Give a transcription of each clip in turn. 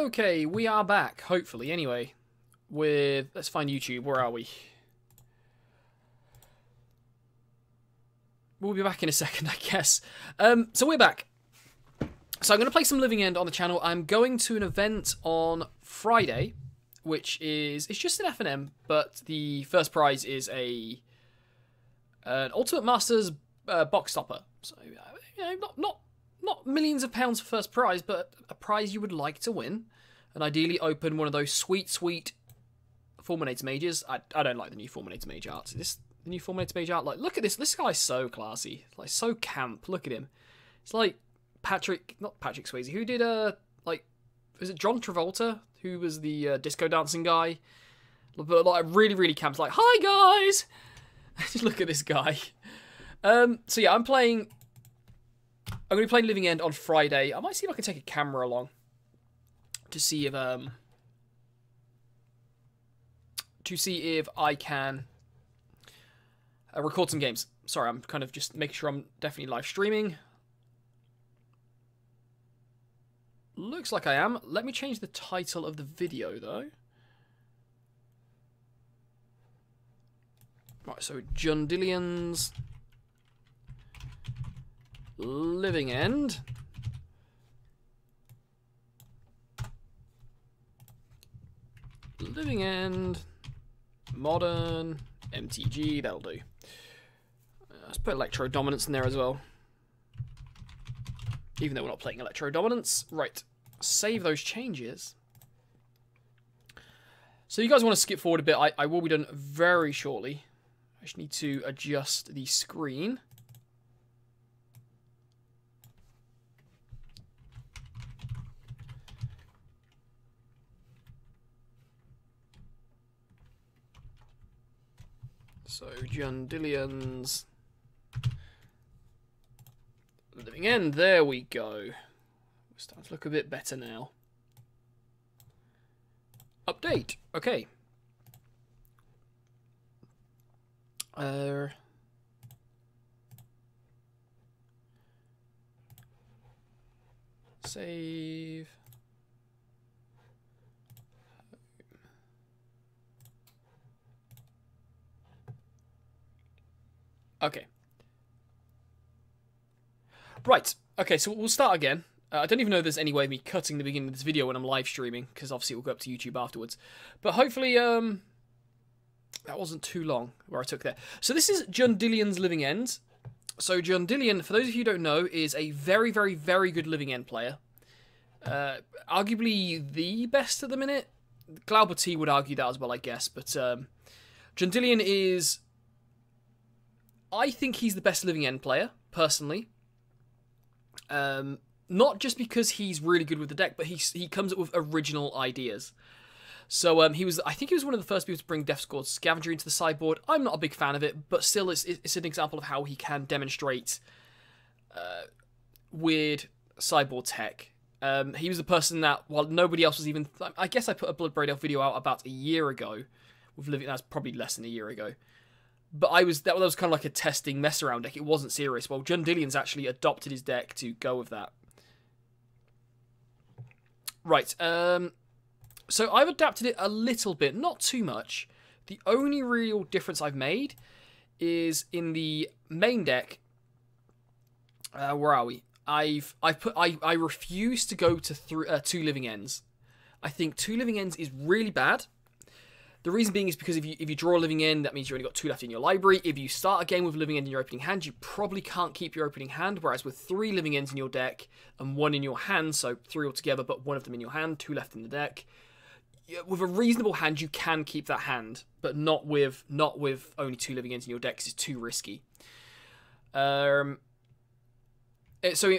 Okay, we are back, hopefully, anyway, with... Let's find YouTube. Where are we? We'll be back in a second, I guess. So we're back. So I'm going to play some Living End on the channel. I'm going to an event on Friday, which is... It's just an F&M, but the first prize is an Ultimate Masters box stopper. So, you know, not millions of pounds for first prize, but a prize you would like to win. And ideally open one of those sweet Fulminator Mages. I don't like the new Fulminator Mage art. Is this the new Fulminator Mage art? Like, look at this. This guy's so classy. Like, so camp. Look at him. It's like not Patrick Swayze. Who did, like, was it John Travolta? Who was the disco dancing guy? But, like, really camp. It's like, hi, guys! Just look at this guy. So, yeah, I'm going to be playing Living End on Friday. I might see if I can take a camera along to see if I can record some games. Sorry, I'm kind of just making sure I'm definitely live streaming. Looks like I am. Let me change the title of the video, though. Right, so Jundilions Living End. Living End. Modern. MTG. That'll do. Let's put Electro Dominance in there as well. Even though we're not playing Electro Dominance. Right. Save those changes. So you guys want to skip forward a bit. I will be done very shortly. I just need to adjust the screen. So, Jundilions Living End, there we go. We're starting to look a bit better now. Update, okay. Save. Okay. Right. Okay, so we'll start again. I don't even know if there's any way of me cutting the beginning of this video when I'm live streaming, because obviously it will go up to YouTube afterwards. But hopefully, that wasn't too long where I took there. So this is Jundilions Living End. So Jundilian, for those of you who don't know, is a very good Living End player. Arguably the best at the minute. Glauber T would argue that as well, I guess. But Jundilian is... I think he's the best Living End player, personally. Not just because he's really good with the deck, but he comes up with original ideas. So I think he was one of the first people to bring Death Squad Scavenger into the sideboard. I'm not a big fan of it, but still it's an example of how he can demonstrate weird sideboard tech. He was the person that, while nobody else was even... I guess I put a Bloodbraid Elf video out about a year ago. With Living, that's probably less than a year ago. But that was kind of like a testing mess around deck. It wasn't serious. Well, Jundilians actually adopted his deck to go with that. Right. So I've adapted it a little bit, not too much. The only real difference I've made is in the main deck. Where are we? I refuse to go to 2 Living Ends. I think 2 Living Ends is really bad. The reason being is because if you draw a Living End, that means you only got 2 left in your library. If you start a game with a Living End in your opening hand, you probably can't keep your opening hand. Whereas with 3 Living Ends in your deck and 1 in your hand, so 3 altogether, but 1 of them in your hand, 2 left in the deck. With a reasonable hand, you can keep that hand, but not with only 2 Living Ends in your deck, because it's too risky. So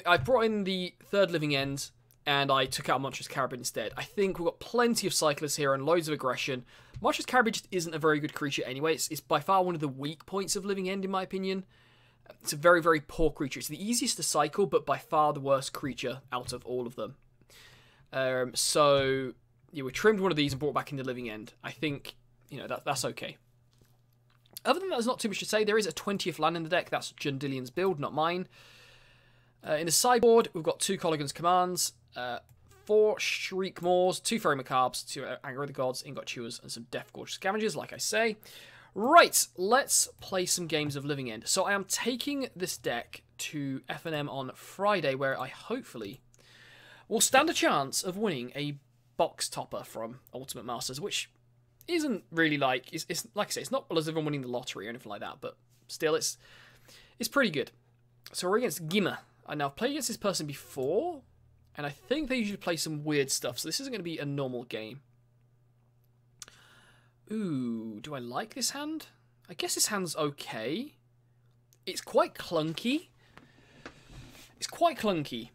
I brought in the 3rd Living End, and I took out Monstrous Carabid instead. I think we've got plenty of cyclists here and loads of aggression. Monstrous Carabid just isn't a very good creature anyway. It's by far one of the weak points of Living End, in my opinion. It's a very poor creature. It's the easiest to cycle, but by far the worst creature out of all of them. So, yeah, we trimmed one of these and brought back into Living End. I think, you know, that's okay. Other than that, there's not too much to say. There is a 20th land in the deck. That's Jundilian's build, not mine. In the sideboard, we've got 2 Colligan's Commands, 4 Shriek Maws, 2 Fairy Macabres, 2 Anger of the Gods, Ingot Chewers, and some Death Gorge Scavengers, like I say. Right, let's play some games of Living End. So I am taking this deck to FNM on Friday, where I hopefully will stand a chance of winning a box topper from Ultimate Masters, which isn't really like, it's like I say, it's not as if I'm winning the lottery or anything like that, but still, it's pretty good. So we're against Gimmer. Now, I've played against this person before, and I think they usually play some weird stuff, so this isn't going to be a normal game. Ooh, do I like this hand? I guess this hand's okay. It's quite clunky. It's quite clunky.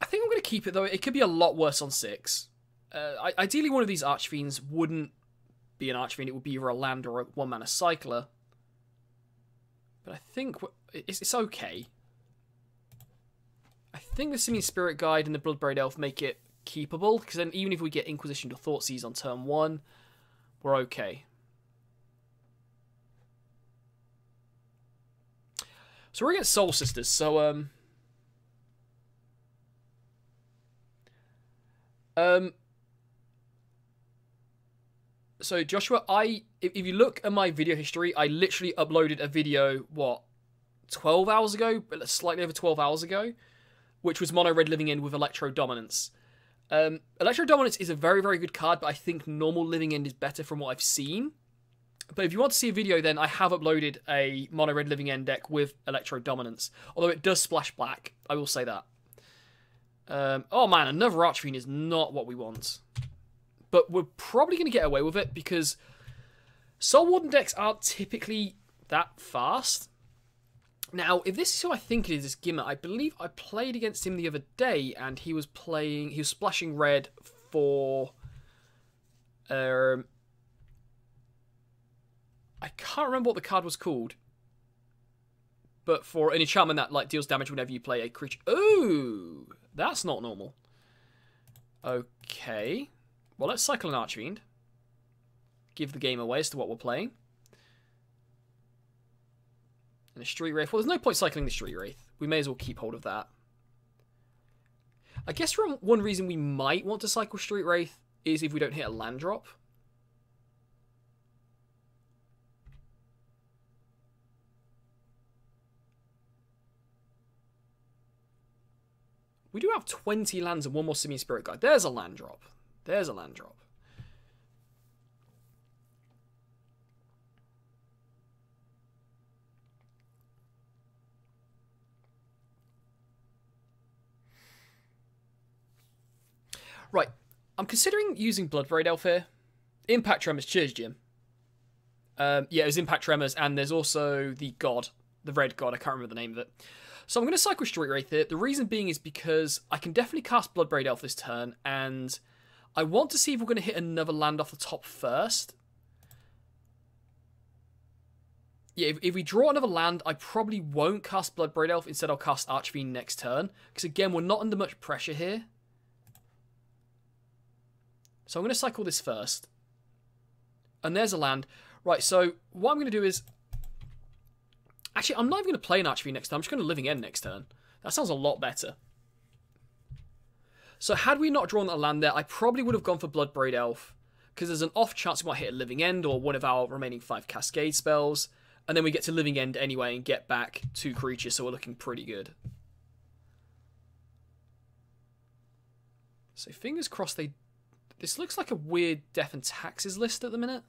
I think I'm going to keep it, though. It could be a lot worse on 6. Ideally, one of these Archfiends wouldn't be an Archfiend. It would be either a land or a 1-mana Cycler. But I think it's okay. I think the Simian Spirit Guide and the Bloodbraid Elf make it keepable, because then even if we get Inquisition to Thoughtseize on turn 1, we're okay. So we're against Soul Sisters, so so Joshua, if you look at my video history, I literally uploaded a video, what, 12 hours ago? Slightly over 12 hours ago, which was Mono Red Living End with Electro Dominance. Electro Dominance is a very, very good card, but I think normal Living End is better from what I've seen. But if you want to see a video, then I have uploaded a Mono Red Living End deck with Electro Dominance. Although it does splash black, I will say that. Oh man, another Archfiend is not what we want. But we're probably going to get away with it, because Soul Warden decks aren't typically that fast. Now, if this is who I think it is, this Gimmer, I believe I played against him the other day, and he was splashing red for, I can't remember what the card was called, but for an enchantment that like deals damage whenever you play a creature. Ooh, that's not normal. Okay, well, let's cycle an Archfiend. Give the game away as to what we're playing. And a Street Wraith. Well, there's no point cycling the Street Wraith. We may as well keep hold of that. I guess one reason we might want to cycle Street Wraith is if we don't hit a land drop. We do have 20 lands and one more Simian Spirit Guide. There's a land drop. There's a land drop. Right, I'm considering using Bloodbraid Elf here. Impact Tremors, cheers, Jim. Yeah, it was Impact Tremors, and there's also the God, the Red God, I can't remember the name of it. So I'm going to cycle Street Wraith here. The reason being is because I can definitely cast Bloodbraid Elf this turn, and I want to see if we're going to hit another land off the top first. Yeah, if we draw another land, I probably won't cast Bloodbraid Elf. Instead, I'll cast Archfiend next turn, because again, we're not under much pressure here. So I'm going to cycle this first. And there's a land. Right, so what I'm going to do is... Actually, I'm not even going to play an Archfiend next turn. I'm just going to Living End next turn. That sounds a lot better. So had we not drawn a land there, I probably would have gone for Bloodbraid Elf, because there's an off chance we might hit a Living End or one of our remaining 5 Cascade spells. And then we get to Living End anyway and get back 2 creatures, so we're looking pretty good. So fingers crossed they... This looks like a weird Death and Taxes list at the minute.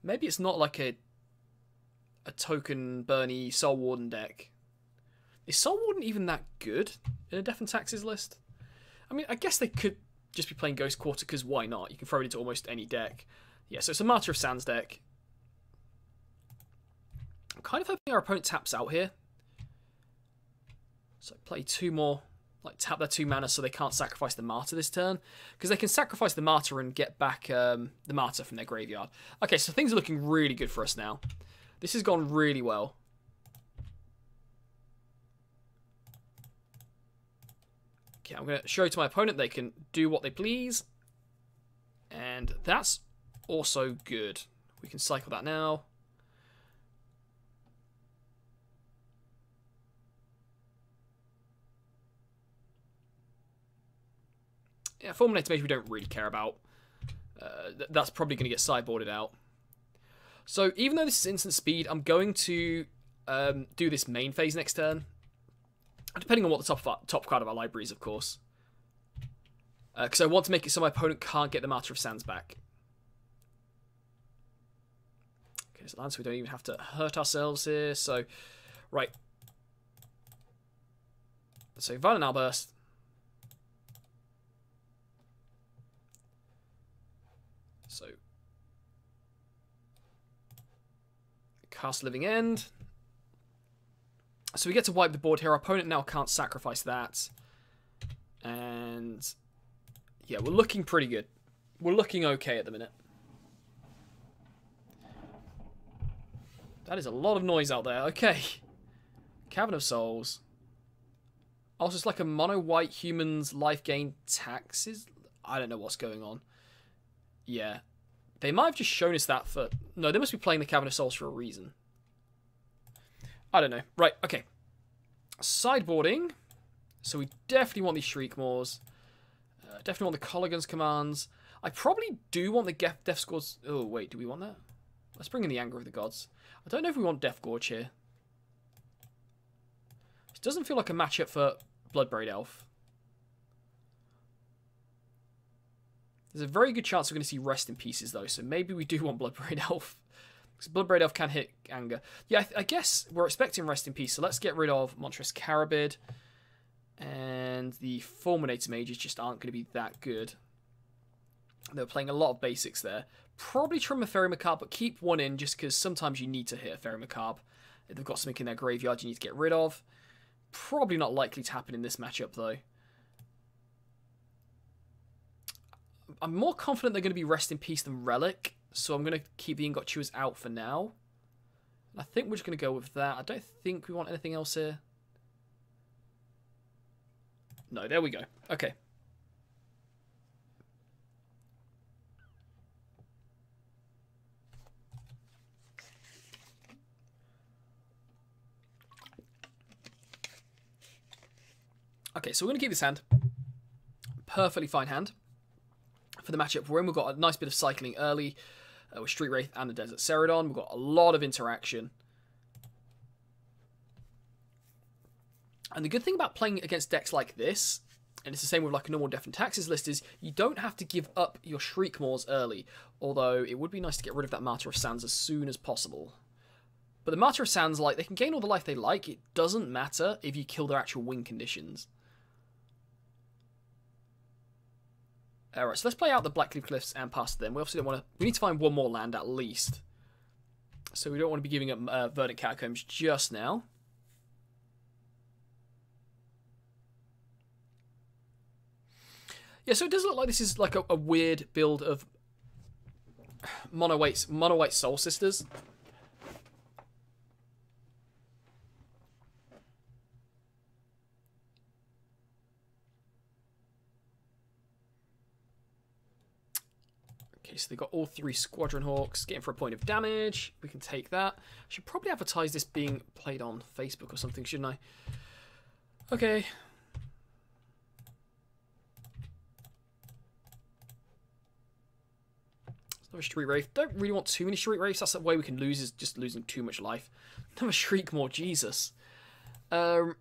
Maybe it's not like a token Bernie Soul Warden deck. Is Soul Warden even that good in a Death and Taxes list? I mean, I guess they could just be playing Ghost Quarter, because why not? You can throw it into almost any deck. Yeah, so it's a Martyr of Sands deck. I'm kind of hoping our opponent taps out here. So play 2 more. Like, tap their 2 mana so they can't sacrifice the Martyr this turn. Because they can sacrifice the Martyr and get back the Martyr from their graveyard. Okay, so things are looking really good for us now. This has gone really well. Okay, I'm going to show to my opponent they can do what they please. And that's also good. We can cycle that now. Yeah, Fulminator Mage we don't really care about. That's probably going to get sideboarded out. So even though this is instant speed, I'm going to do this main phase next turn. Depending on what the top card of our library is, of course. Because I want to make it so my opponent can't get the Master of Sands back. Okay, so we don't even have to hurt ourselves here. So, right. So, Violent Outburst. So, cast Living End. So we get to wipe the board here. Our opponent now can't sacrifice that. And yeah, we're looking pretty good. We're looking okay at the minute. That is a lot of noise out there. Okay. Cavern of Souls. Also, it's like a mono-white humans life gain taxes. I don't know what's going on. Yeah. They might have just shown us that for... No, they must be playing the Cavern of Souls for a reason. I don't know. Right, okay. Sideboarding. So we definitely want these Shriekmaws. Definitely want the Colligan's commands. I probably do want the Death Squads... Oh, wait, do we want that? Let's bring in the Anger of the Gods. I don't know if we want Death Gorge here. It doesn't feel like a matchup for Bloodbraid Elf. There's a very good chance we're going to see Rest in Pieces, though, so maybe we do want Bloodbraid Elf. Because Bloodbraid Elf can hit Anger. Yeah, I guess we're expecting Rest in Peace, so let's get rid of Monstrous Carabid. And the Fulminator Mages just aren't going to be that good. They're playing a lot of basics there. Probably trim a Fairy Macabre, but keep one in just because sometimes you need to hit a Fairy Macabre. If they've got something in their graveyard you need to get rid of. Probably not likely to happen in this matchup, though. I'm more confident they're going to be Rest in Peace than Relic, so I'm going to keep the Ingot Chewers out for now. I think we're just going to go with that. I don't think we want anything else here. No, there we go. Okay. Okay, so we're going to keep this hand. Perfectly fine hand. For the matchup we're in, we've got a nice bit of cycling early with Street Wraith and the Desert Ceradon. We've got a lot of interaction. And the good thing about playing against decks like this, and it's the same with like a normal Death and Taxes list, is you don't have to give up your Shriekmaws early. Although it would be nice to get rid of that Martyr of Sands as soon as possible. But the Martyr of Sands, like, they can gain all the life they like. It doesn't matter if you kill their actual win conditions. Alright, so let's play out the Blackcliff Cliffs and past them. We obviously don't want to... We need to find one more land at least. So we don't want to be giving up Verdant Catacombs just now. Yeah, so it does look like this is like a weird build of mono-white Soul Sisters. Okay, so they've got all three Squadron Hawks getting for a point of damage. We can take that. I should probably advertise this being played on Facebook or something, shouldn't I? Okay. Another Street Wraith. Don't really want too many Street Wraiths. That's the way we can lose, is just losing too much life. Another Shriekmaw, Jesus. Not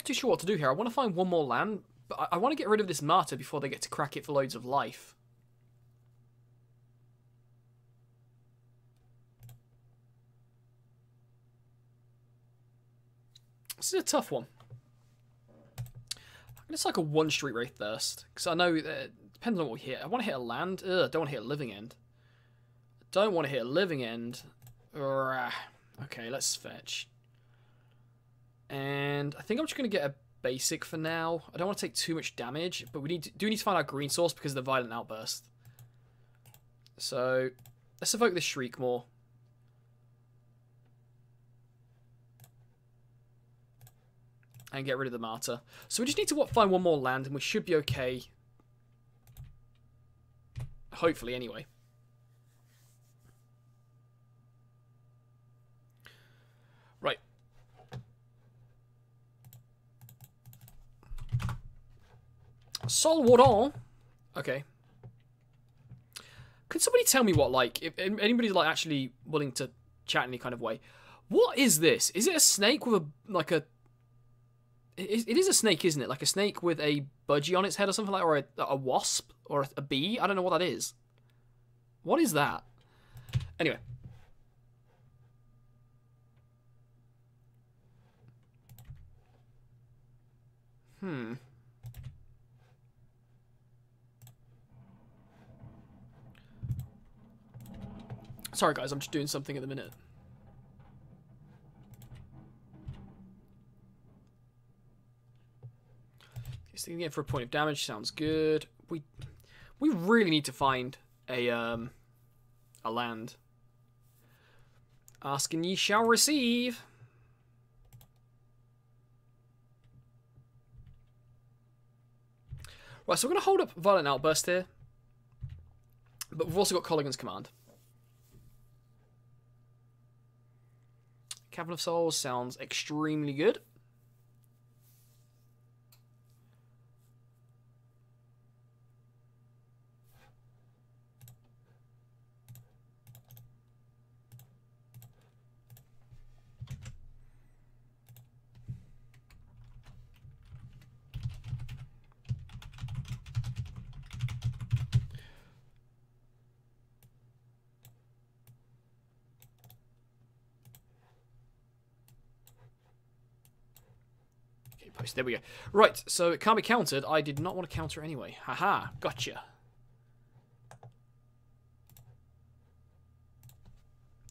too sure what to do here. I want to find one more land, but I want to get rid of this Martyr before they get to crack it for loads of life. This is a tough one. I'm going to cycle one Street Wraith first, because I know it depends on what we hit. I want to hit a land. Ugh, I don't want to hit a Living End. I don't want to hit a Living End. Okay, let's fetch. And I think I'm just going to get a basic for now. I don't want to take too much damage, but we do need to find our green source because of the Violent Outburst. So let's evoke this Shriekmaw. And get rid of the Martyr. So we just need to find one more land and we should be okay. Hopefully, anyway. Right. Solwadon. Okay. Could somebody tell me what, like, if anybody's, like, actually willing to chat in any kind of way, what is this? Is it a snake with a, like a... It is a snake, isn't it? Like a snake with a budgie on its head or something like that, or a wasp, or a bee? I don't know what that is. What is that? Anyway. Sorry, guys, I'm just doing something at the minute. Sticking it for a point of damage sounds good. We really need to find a land. Ask and ye shall receive. Right, so we're going to hold up Violent Outburst here. But we've also got Colligan's Command. Cavern of Souls sounds extremely good. There we go. Right, so it can't be countered. I did not want to counter it anyway. Haha, gotcha.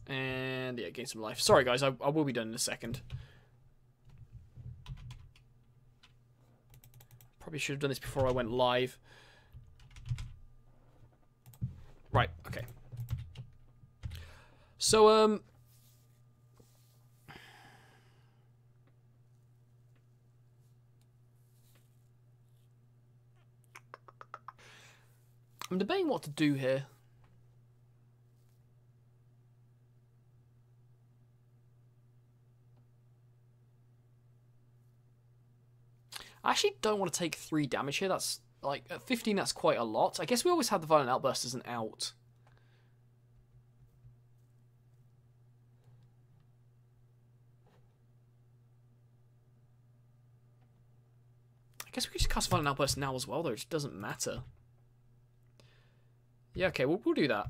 And yeah, gain some life. Sorry, guys, I will be done in a second. Probably should have done this before I went live. Right, okay. So, I'm debating what to do here. I actually don't want to take 3 damage here. That's, like, at 15, that's quite a lot. I guess we always had the Violent Outburst as an out. I guess we could just cast Violent Outburst now as well, though. It just doesn't matter. Yeah, okay, we'll do that.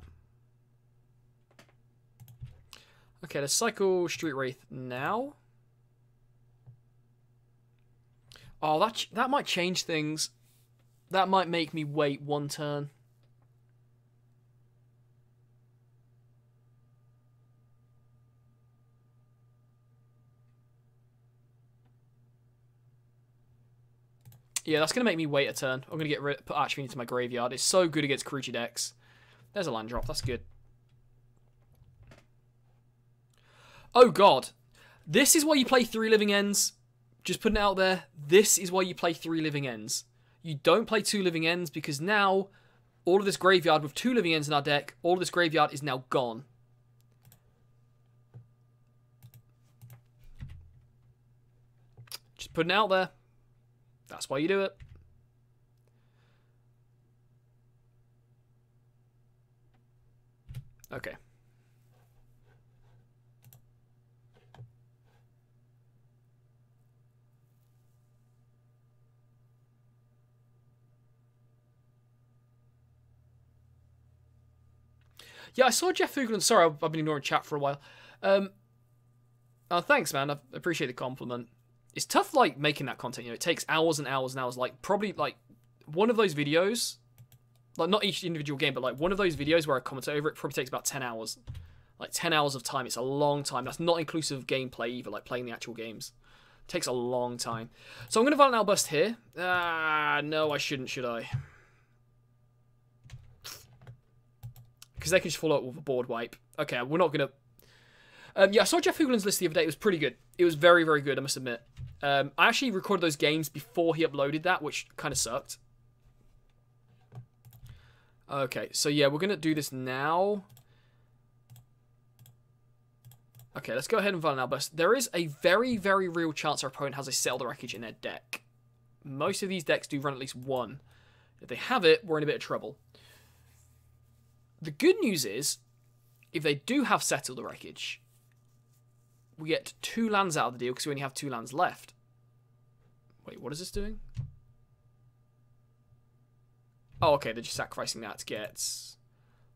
Okay, let's cycle Street Wraith now. Oh, that might change things. That might make me wait 1 turn. Yeah, that's going to make me wait a turn. I'm going to put Archfiend into my graveyard. It's so good against creature decks. There's a land drop. That's good. Oh, God. This is why you play 3 Living Ends. Just putting it out there. This is why you play 3 Living Ends. You don't play 2 Living Ends because now all of this graveyard with 2 Living Ends in our deck, all of this graveyard is now gone. Just putting it out there. That's why you do it. Okay. Yeah, I saw Jeff Fugland. Sorry, I've been ignoring chat for a while. Oh, thanks, man. I appreciate the compliment. It's tough, like, making that content. You know, it takes hours and hours and hours. Like, probably, like, one of those videos, like, not each individual game, but, like, one of those videos where I comment over it probably takes about 10 hours. Like, 10 hours of time. It's a long time. That's not inclusive of gameplay either, like, playing the actual games. It takes a long time. So I'm going to Violent Outburst here. No, I shouldn't, should I? Because they can just follow up with a board wipe. Okay, we're not going to... yeah, I saw Jeff Hoogland's list the other day. It was pretty good. It was very, very good, I must admit. I actually recorded those games before he uploaded that, which kind of sucked. Okay, so yeah, we're going to do this now. Okay, let's go ahead and run an outburst. There is a very, very real chance our opponent has a Settle the Wreckage in their deck. Most of these decks do run at least one. If they have it, we're in a bit of trouble. The good news is, if they do have Settle the Wreckage, we get 2 lands out of the deal because we only have 2 lands left. Wait, what is this doing? Oh, okay, they're just sacrificing that to get...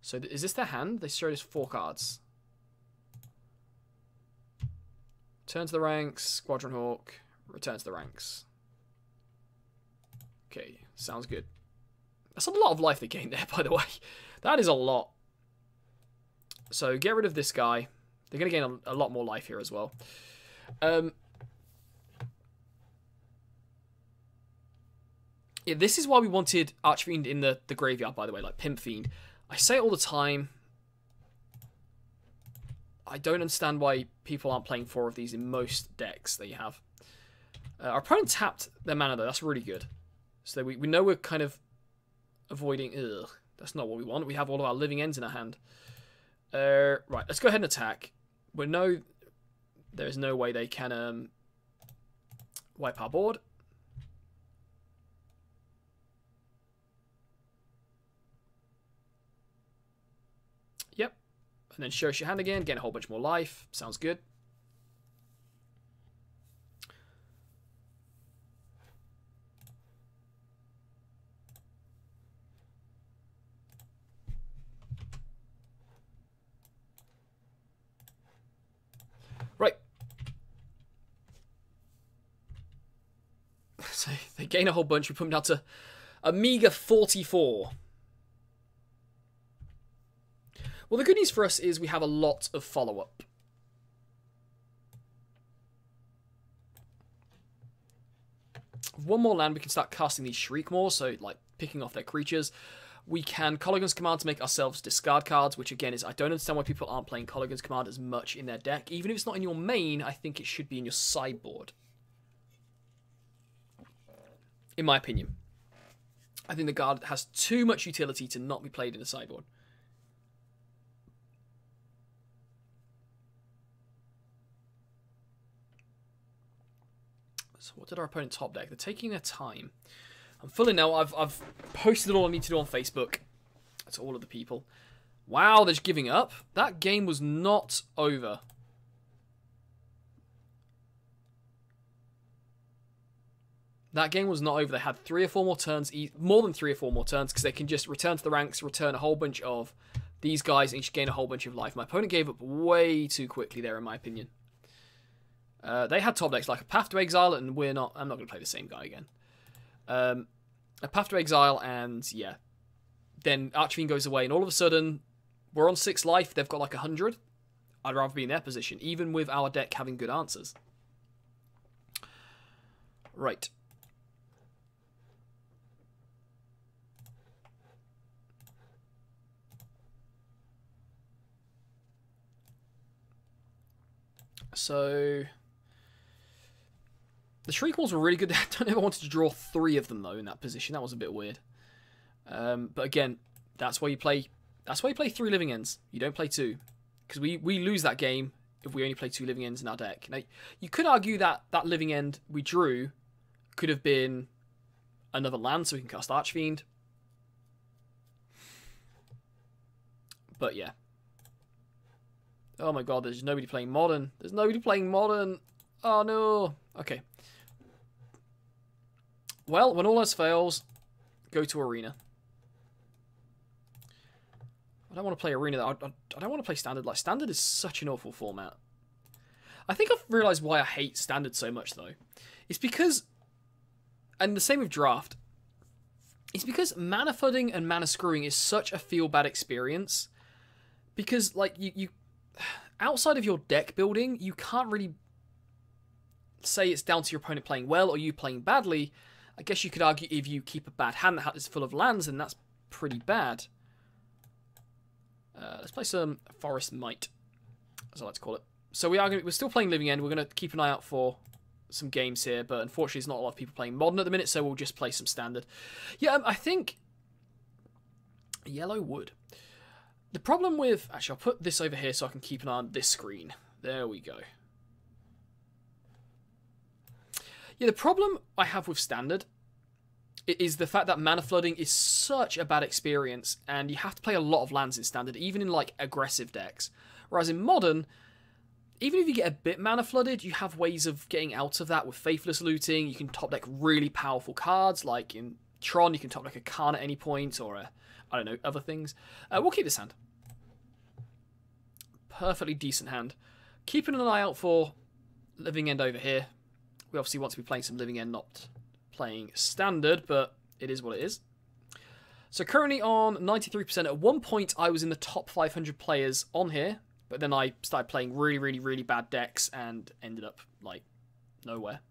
So is this their hand? They showed us 4 cards. Turn to the ranks, Squadron Hawk, return to the ranks. Okay, sounds good. That's a lot of life they gained there, by the way. That is a lot. So get rid of this guy. They're going to gain a lot more life here as well. Yeah, this is why we wanted Archfiend in the graveyard, by the way, like Pimp Fiend. I say it all the time. I don't understand why people aren't playing 4 of these in most decks that you have. Our opponent tapped their mana, though. That's really good. So we know we're kind of avoiding... Ugh, that's not what we want. We have all of our living ends in our hand. Right, let's go ahead and attack. We know there's no way they can wipe our board. Yep. And then show us your hand again, get a whole bunch more life. Sounds good. Right. So they gain a whole bunch. We put them down to a meager 44. Well, the good news for us is we have a lot of follow-up. One more land, we can start casting these Shriek more, so like picking off their creatures. We can Colligan's Command to make ourselves discard cards, which again is, I don't understand why people aren't playing Colligan's Command as much in their deck. Even if it's not in your main, I think it should be in your sideboard. In my opinion. I think the card has too much utility to not be played in the sideboard. So what did our opponent top deck? They're taking their time. I'm fully now. I've posted all I need to do on Facebook to all of the people. Wow, they're just giving up. That game was not over. That game was not over. They had 3 or 4 more turns, more than 3 or 4 more turns, because they can just return to the ranks, return a whole bunch of these guys, and each gain a whole bunch of life. My opponent gave up way too quickly there, in my opinion. They had top decks like a Path to Exile, and I'm not going to play the same guy again. A Path to Exile, and yeah. Then Archfiend goes away, and all of a sudden, we're on 6 life, they've got like 100. I'd rather be in their position, even with our deck having good answers. Right. So... the Shriek Walls were really good. I don't ever wanted to draw 3 of them though in that position. That was a bit weird. But again, that's why you play. That's why you play 3 living ends. You don't play 2, because we lose that game if we only play 2 living ends in our deck. Now, you could argue that that living end we drew could have been another land, so we can cast Archfiend. But yeah. Oh my god, there's nobody playing Modern. There's nobody playing Modern. Oh no. Okay. Well, when all else fails, go to Arena. I don't want to play Arena. I don't want to play Standard. Like, Standard is such an awful format. I think I've realised why I hate Standard so much, though. It's because, and the same with Draft, it's because mana flooding and mana screwing is such a feel-bad experience. Because, like, you outside of your deck building, you can't really say it's down to your opponent playing well or you playing badly. I guess you could argue if you keep a bad hand that is full of lands, then that's pretty bad. Let's play some Forest Might, as I like to call it. So we're still playing Living End. We're going to keep an eye out for some games here, but unfortunately there's not a lot of people playing Modern at the minute, so we'll just play some Standard. Yeah, I think Yellow wood. The problem with... Actually, I'll put this over here so I can keep an eye on this screen. There we go. Yeah, the problem I have with Standard is the fact that mana flooding is such a bad experience, and you have to play a lot of lands in Standard, even in, like, aggressive decks. Whereas in Modern, even if you get a bit mana flooded, you have ways of getting out of that with Faithless looting. You can top deck really powerful cards, like in Tron, you can top deck a Khan at any point, or I don't know, other things. We'll keep this hand. Perfectly decent hand. Keeping an eye out for Living End over here. We obviously want to be playing some Living End, not playing Standard, but it is what it is. So currently on 93%. At one point, I was in the top 500 players on here, but then I started playing really, really, really bad decks and ended up, like, nowhere.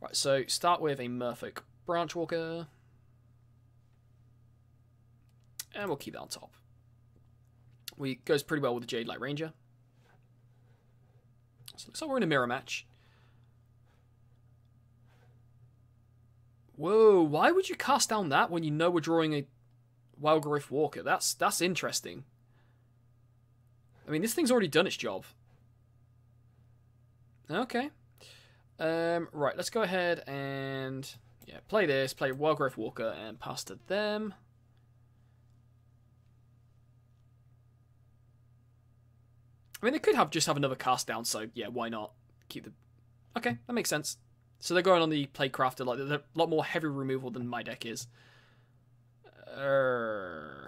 Right, so start with a Merfolk Branchwalker. And we'll keep that on top. Goes pretty well with the Jade Light Ranger. So it looks like we're in a mirror match. Whoa, why would you cast down that when you know we're drawing a Wildgrowth Walker? That's interesting. I mean, this thing's already done its job. Okay. Right, let's go ahead and play this, play Wildgrowth Walker, and pass to them. I mean, they could just have another cast down, so yeah, why not? Keep the... Okay, that makes sense. So they're going on the Plaguecrafter, like, they're a lot more heavy removal than my deck is. You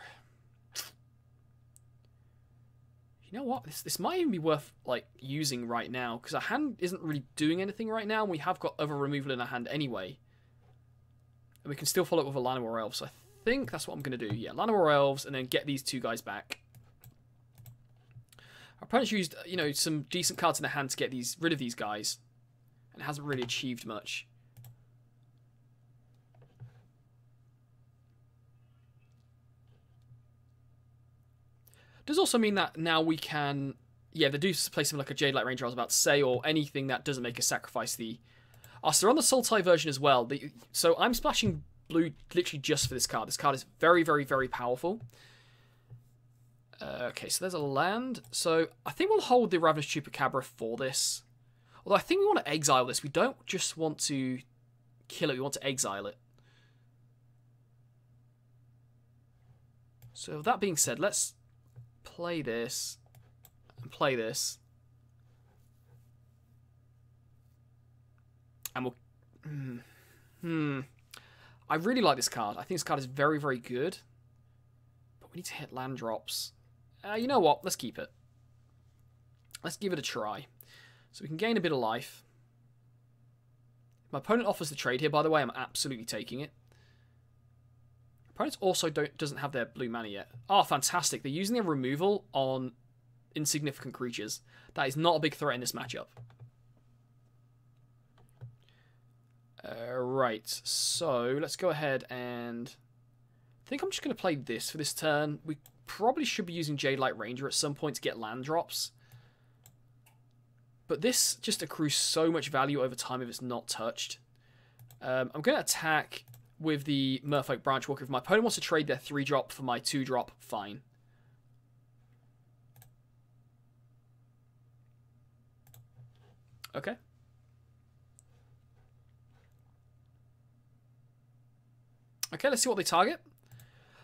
know what? This might even be worth, like, using right now, because our hand isn't really doing anything right now, and we have got other removal in our hand anyway. And we can still follow up with a Llanowar Elves, so I think that's what I'm going to do. Yeah, Llanowar Elves, and then get these two guys back. Our opponent's used, you know, some decent cards in their hand to get rid of these guys, and it hasn't really achieved much. Does also mean that now we can, they do play something like a Jade Light Ranger I was about to say, or anything that doesn't make us sacrifice the... Oh, so they're on the Sultai version as well. So I'm splashing blue literally just for this card. This card is very, very, very powerful. Okay, so there's a land. So I think we'll hold the Ravenous Chupacabra for this. Although I think we want to exile this. We don't just want to kill it, we want to exile it. So with that being said, let's play this and play this. And we'll... I really like this card. I think this card is very, very good. But we need to hit land drops. You know what? Let's keep it. Let's give it a try. So we can gain a bit of life. If my opponent offers the trade here, by the way, I'm absolutely taking it. Opponents also doesn't have their blue mana yet. Oh, fantastic. They're using their removal on insignificant creatures. That is not a big threat in this matchup. Right, so let's go ahead and... I think I'm just going to play this for this turn. We probably should be using Jade Light Ranger at some point to get land drops. But this just accrues so much value over time if it's not touched. I'm going to attack with the Merfolk Branchwalker. If my opponent wants to trade their 3-drop for my 2-drop, fine. Okay. Okay, let's see what they target.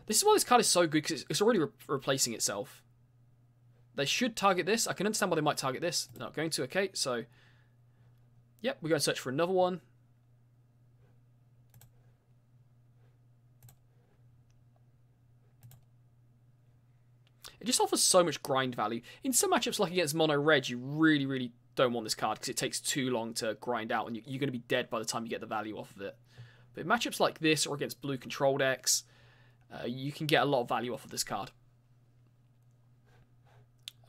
This is why this card is so good, because it's already replacing itself. They should target this. I can understand why they might target this. They're not going to. Okay, so... Yep, we're going to search for another one. It just offers so much grind value. In some matchups like against Mono Red, you really, really don't want this card because it takes too long to grind out and you're going to be dead by the time you get the value off of it. But in matchups like this or against blue control decks, you can get a lot of value off of this card.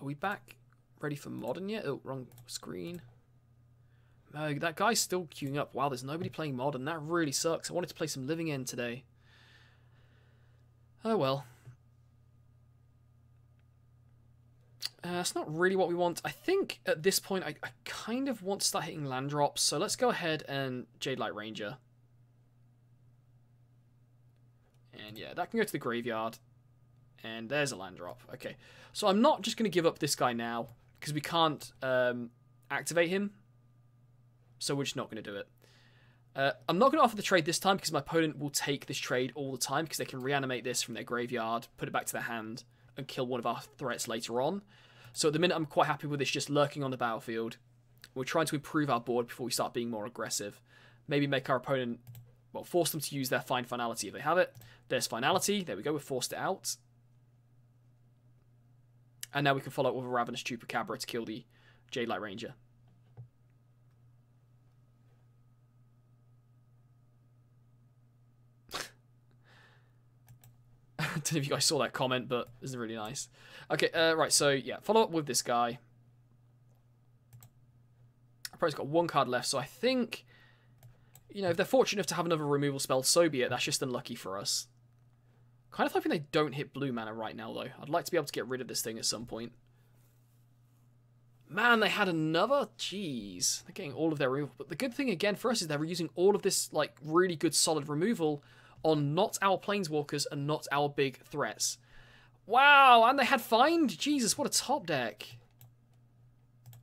Are we back ready for Modern yet? Oh, wrong screen. No, that guy's still queuing up. Wow, there's nobody playing Modern. That really sucks. I wanted to play some Living End today. Oh well. That's not really what we want. I think at this point I kind of want to start hitting land drops. So let's go ahead and Jade Light Ranger. And yeah, that can go to the graveyard. And there's a land drop. Okay, so I'm not just going to give up this guy now, because we can't activate him. So we're just not going to do it. I'm not going to offer the trade this time, because my opponent will take this trade all the time, because they can reanimate this from their graveyard, put it back to their hand, and kill one of our threats later on. So at the minute, I'm quite happy with this just lurking on the battlefield. We're trying to improve our board before we start being more aggressive. Maybe make our opponent, well, force them to use their Find Finality if they have it. There's Finality. There we go. We've forced it out. And now we can follow up with a Ravenous Chupacabra to kill the Jade Light Ranger. I don't know if you guys saw that comment, but it's really nice. Okay, right, so yeah, follow up with this guy. Opponent's got one card left, so I think, you know, if they're fortunate enough to have another removal spell, so be it. That's just unlucky for us. Kind of hoping they don't hit blue mana right now, though. I'd like to be able to get rid of this thing at some point. Man, they had another? Jeez. They're getting all of their removal. But the good thing, again, for us is they're using all of this, like, really good, solid removal on not our Planeswalkers and not our big threats. Wow, and they had Find? Jesus, what a top deck.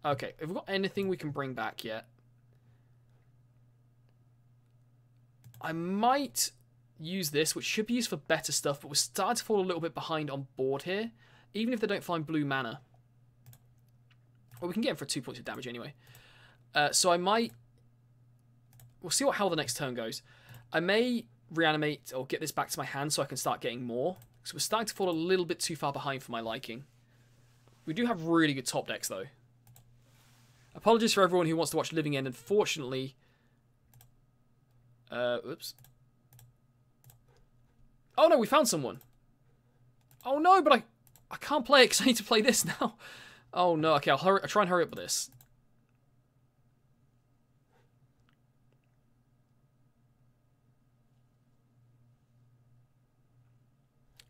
Okay, have we got anything we can bring back yet? I might use this, which should be used for better stuff, but we're starting to fall a little bit behind on board here, even if they don't find blue mana. Well, we can get them for 2 points of damage anyway. So I might... We'll see how the next turn goes. I may reanimate or get this back to my hand so I can start getting more. So we're starting to fall a little bit too far behind for my liking. We do have really good top decks, though. Apologies for everyone who wants to watch Living End. Unfortunately... oops. Oh no, we found someone. Oh no, but I can't play it because I need to play this now. Oh no, okay, I'll try and hurry up with this.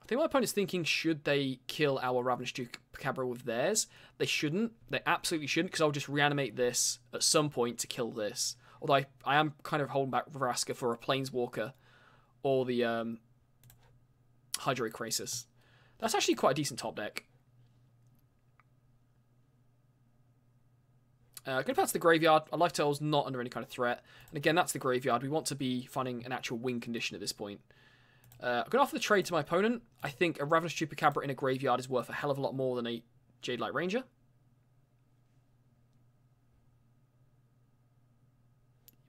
I think my opponent's thinking, should they kill our Ravenous Chupacabra with theirs? They shouldn't. They absolutely shouldn't, because I'll just reanimate this at some point to kill this. Although I am kind of holding back Vraska for a Planeswalker or the Hydroic. That's actually quite a decent top deck. Going back to the graveyard. Our Life Total's not under any kind of threat. And again, that's the graveyard. We want to be finding an actual win condition at this point. I'm going to offer the trade to my opponent. I think a Ravenous Chupacabra in a graveyard is worth a hell of a lot more than a Jade Light Ranger.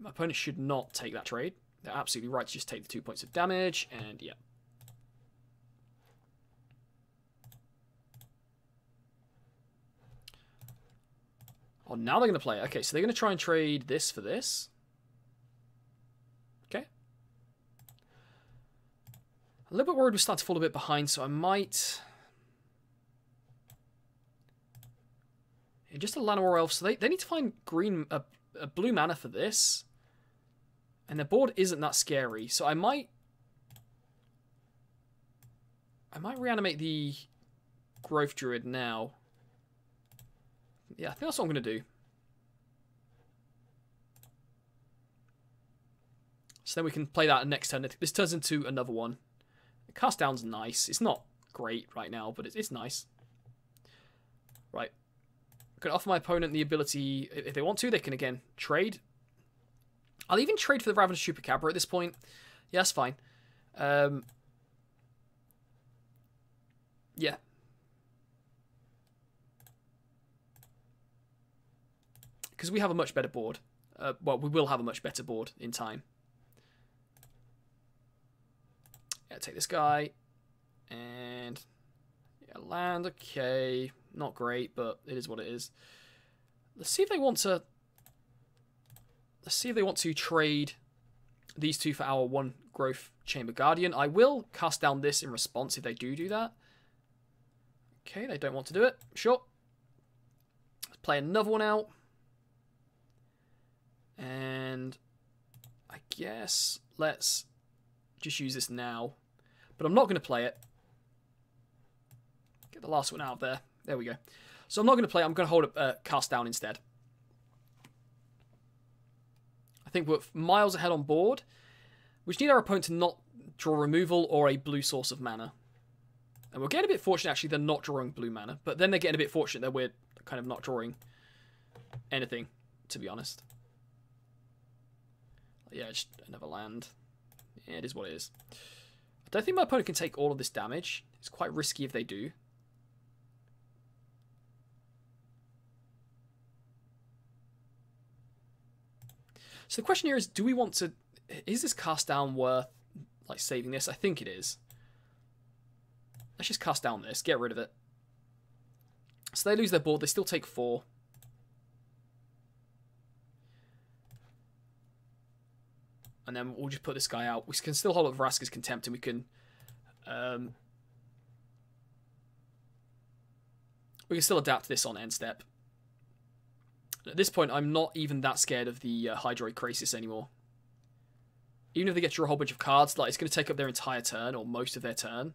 My opponent should not take that trade. They're absolutely right to just take the 2 points of damage, and yeah. Oh, now they're going to play it. Okay, so they're going to try and trade this for this. Okay. A little bit worried we start to fall a bit behind, so I might... Yeah, just a Llanowar Elf, so they need to find green, a blue mana for this. And their board isn't that scary, so I might reanimate the Growth Druid now. Yeah, I think that's what I'm going to do. So then we can play that next turn. This turns into another one. Cast Down's nice. It's not great right now, but it's nice. Right. I'm going to offer my opponent the ability, if they want to, they can again trade. I'll even trade for the Ravenous Chupacabra at this point. Yeah, that's fine. Yeah. Because we have a much better board. Well, we will have a much better board in time. Yeah, take this guy. And... yeah, land, okay. Not great, but it is what it is. Let's see if they want to... Let's see if they want to trade these two for our one Growth Chamber Guardian. I will cast down this in response if they do that. Okay, they don't want to do it. Sure. Let's play another one out. And I guess let's just use this now. But I'm not going to play it. Get the last one out of there. There we go. So I'm not going to play it. I'm going to hold up cast down instead. I think we're miles ahead on board. We just need our opponent to not draw removal or a blue source of mana. And we're getting a bit fortunate, actually, they're not drawing blue mana. But then they're getting a bit fortunate that we're kind of not drawing anything, to be honest. Yeah, just another land. Yeah, it is what it is. I don't think my opponent can take all of this damage. It's quite risky if they do. So the question here is, do we want to... Is this cast down worth like saving this? I think it is. Let's just cast down this. Get rid of it. So they lose their board. They still take 4. And then we'll just put this guy out. We can still hold up Vraska's Contempt, and we can... we can still adapt this on end step. At this point, I'm not even that scared of the Hydroid Krasis anymore. Even if they get to draw a whole bunch of cards, like, it's going to take up their entire turn, or most of their turn.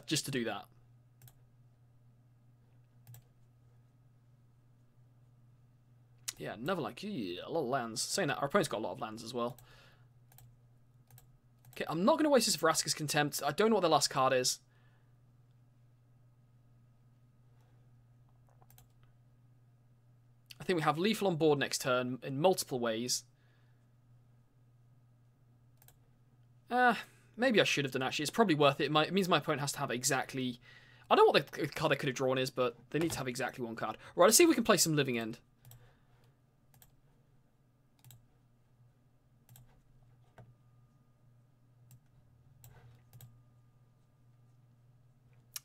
Just to do that. Yeah, another, like, yeah, a lot of lands. Saying that, our opponent's got a lot of lands as well. Okay, I'm not going to waste this Vraska's Contempt. I don't know what the last card is. I think we have Lethal on board next turn in multiple ways. Maybe I should have done, actually. It's probably worth it. It means my opponent has to have exactly... I don't know what the card they could have drawn is, but they need to have exactly one card. Right, let's see if we can play some Living End.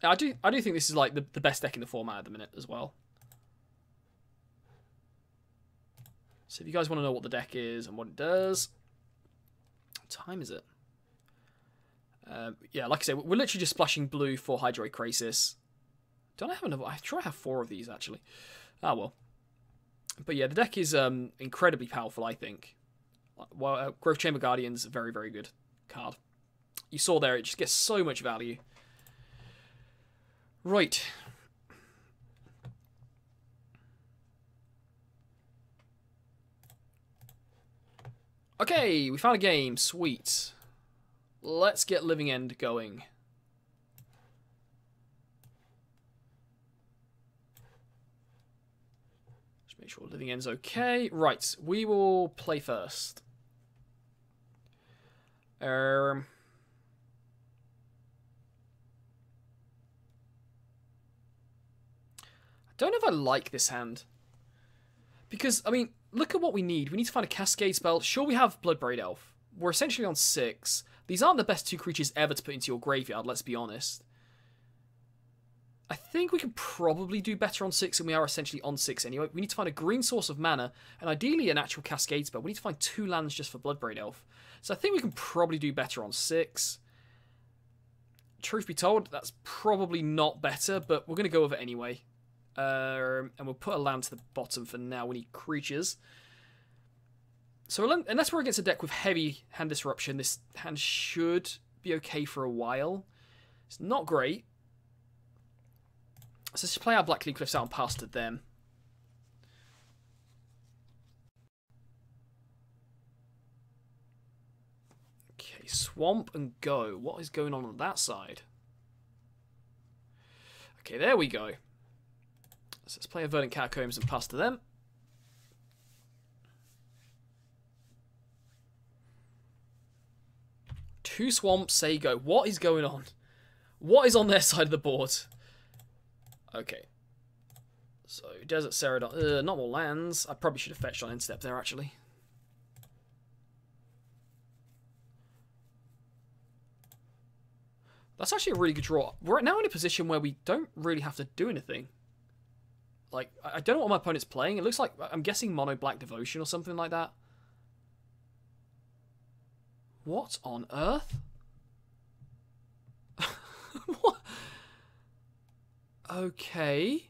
I do think this is like the best deck in the format at the minute as well. So if you guys want to know what the deck is and what it does, what time is it? Yeah, like I said, we're literally just splashing blue for Hydroid Krasis. Don't I have another? I'm sure I have 4 of these actually. Ah well. But yeah, the deck is incredibly powerful, I think. Well, Growth Chamber Guardian's a very, very good card. You saw there, it just gets so much value. Right. Okay, we found a game. Sweet. Let's get Living End going. Just make sure Living End's okay. Right, we will play first. I don't know if I like this hand. Because, I mean, look at what we need. We need to find a Cascade spell. Sure, we have Bloodbraid Elf. We're essentially on 6. These aren't the best 2 creatures ever to put into your graveyard, let's be honest. I think we can probably do better on 6, and we are essentially on 6 anyway. We need to find a green source of mana, and ideally an actual Cascade spell. We need to find 2 lands just for Bloodbraid Elf. So I think we can probably do better on 6. Truth be told, that's probably not better, but we're going to go with it anyway. And we'll put a land to the bottom for now. We need creatures. So unless we're against a deck with heavy hand disruption, this hand should be okay for a while. It's not great. So let's just play our Black Cleave Cliffs out and pass to them. Okay, Swamp and go. What is going on that side? Okay, there we go. So let's play a Verdant Catacombs and pass to them. Two swamps, say go. What is going on? What is on their side of the board? Okay. So, Desert Ceradon. Not more lands. I probably should have fetched on end step there, actually. That's actually a really good draw. We're now in a position where we don't really have to do anything. Like, I don't know what my opponent's playing. It looks like, I'm guessing Mono Black Devotion or something like that. What on earth? What? Okay.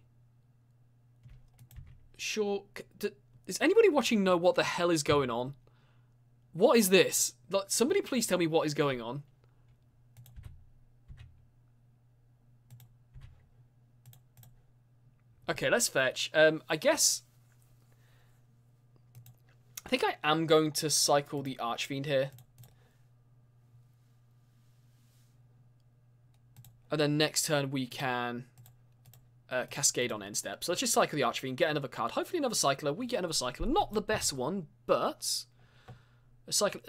Sure. Does anybody watching know what the hell is going on? What is this? Like, somebody please tell me what is going on. Okay, let's fetch. I guess... I think I am going to cycle the Archfiend here. And then next turn we can cascade on end step. So let's just cycle the Archfiend, get another card. Hopefully another cycler. We get another cycler. Not the best one, but a cycler.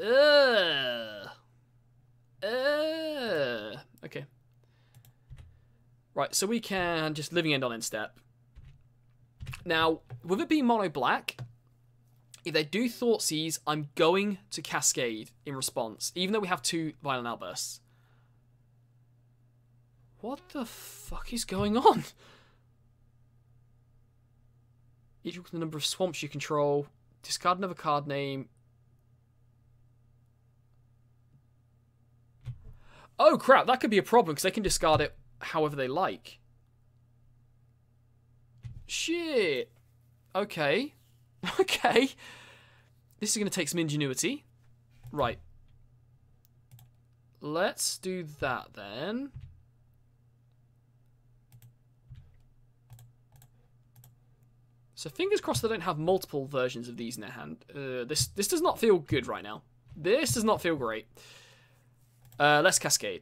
Okay. Right, so we can just Living End on end step. Now, with it being mono black, if they do Thoughtseize, I'm going to cascade in response, even though we have 2 Violent Outbursts. What the fuck is going on? Equal to the number of swamps you control. Discard another card name. Oh crap, that could be a problem because they can discard it however they like. Shit. Okay. Okay. This is going to take some ingenuity. Right. Let's do that then. So fingers crossed they don't have multiple versions of these in their hand. This does not feel good right now. This does not feel great. Let's cascade.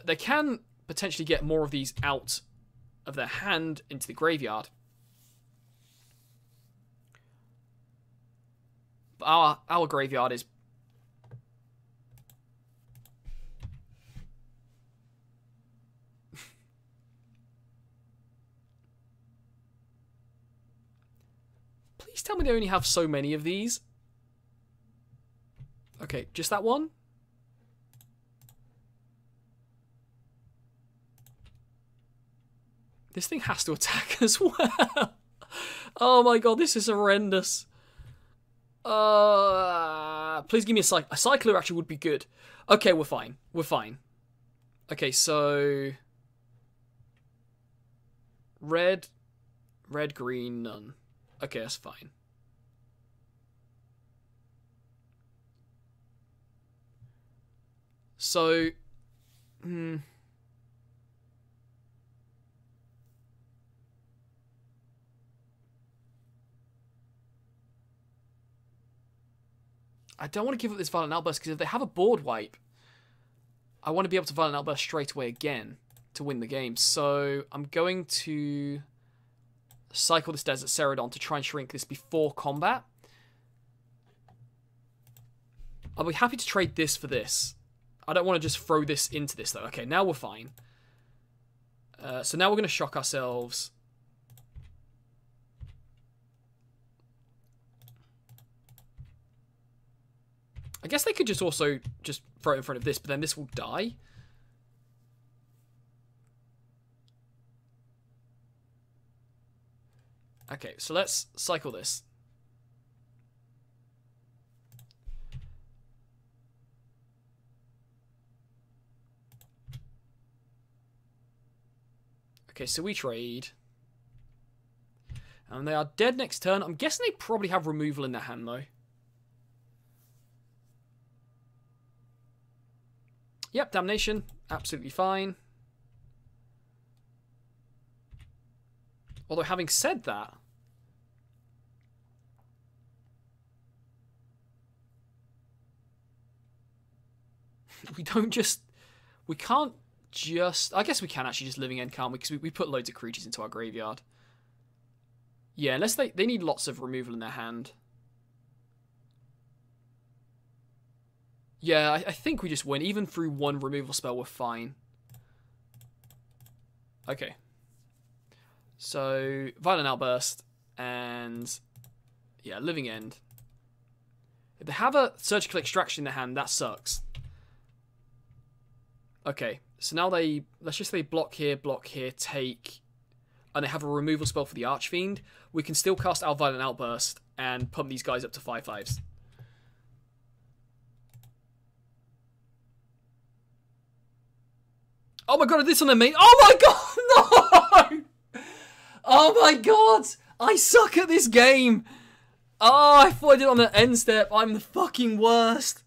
They can potentially get more of these out of their hand into the graveyard. But our graveyard is... Please tell me they only have so many of these. Okay, just that one? This thing has to attack as well. Oh my god, this is horrendous. Please give me a cycler. A cycler actually would be good. Okay, we're fine. We're fine. Okay, so... Red, green, none. Okay, that's fine. So... I don't want to give up this Violent Outburst because if they have a board wipe, I want to be able to Violent Outburst straight away again to win the game. So I'm going to cycle this Desert Ceradon to try and shrink this before combat. I'll be happy to trade this for this. I don't want to just throw this into this though. Okay, now we're fine. So now we're going to shock ourselves. I guess they could just also just throw it in front of this, but then this will die. Okay, so let's cycle this. Okay, so we trade. And they are dead next turn. I'm guessing they probably have removal in their hand, though. Yep, Damnation. Absolutely fine. Although, having said that... we don't just... we can't just... I guess we can actually just Living End, can't we? Because we put loads of creatures into our graveyard. Yeah, unless they need lots of removal in their hand. Yeah, I think we just win. Even through one removal spell, we're fine. Okay. So, Violent Outburst and... yeah, Living End. If they have a Surgical Extraction in their hand, that sucks. Okay, so now they... let's just say block here, take... and they have a removal spell for the Archfiend. We can still cast our Violent Outburst and pump these guys up to 5/5s. Oh my god, this on their main... oh my god, no! Oh my god! I suck at this game! Oh, I thought I did it on the end step. I'm the fucking worst.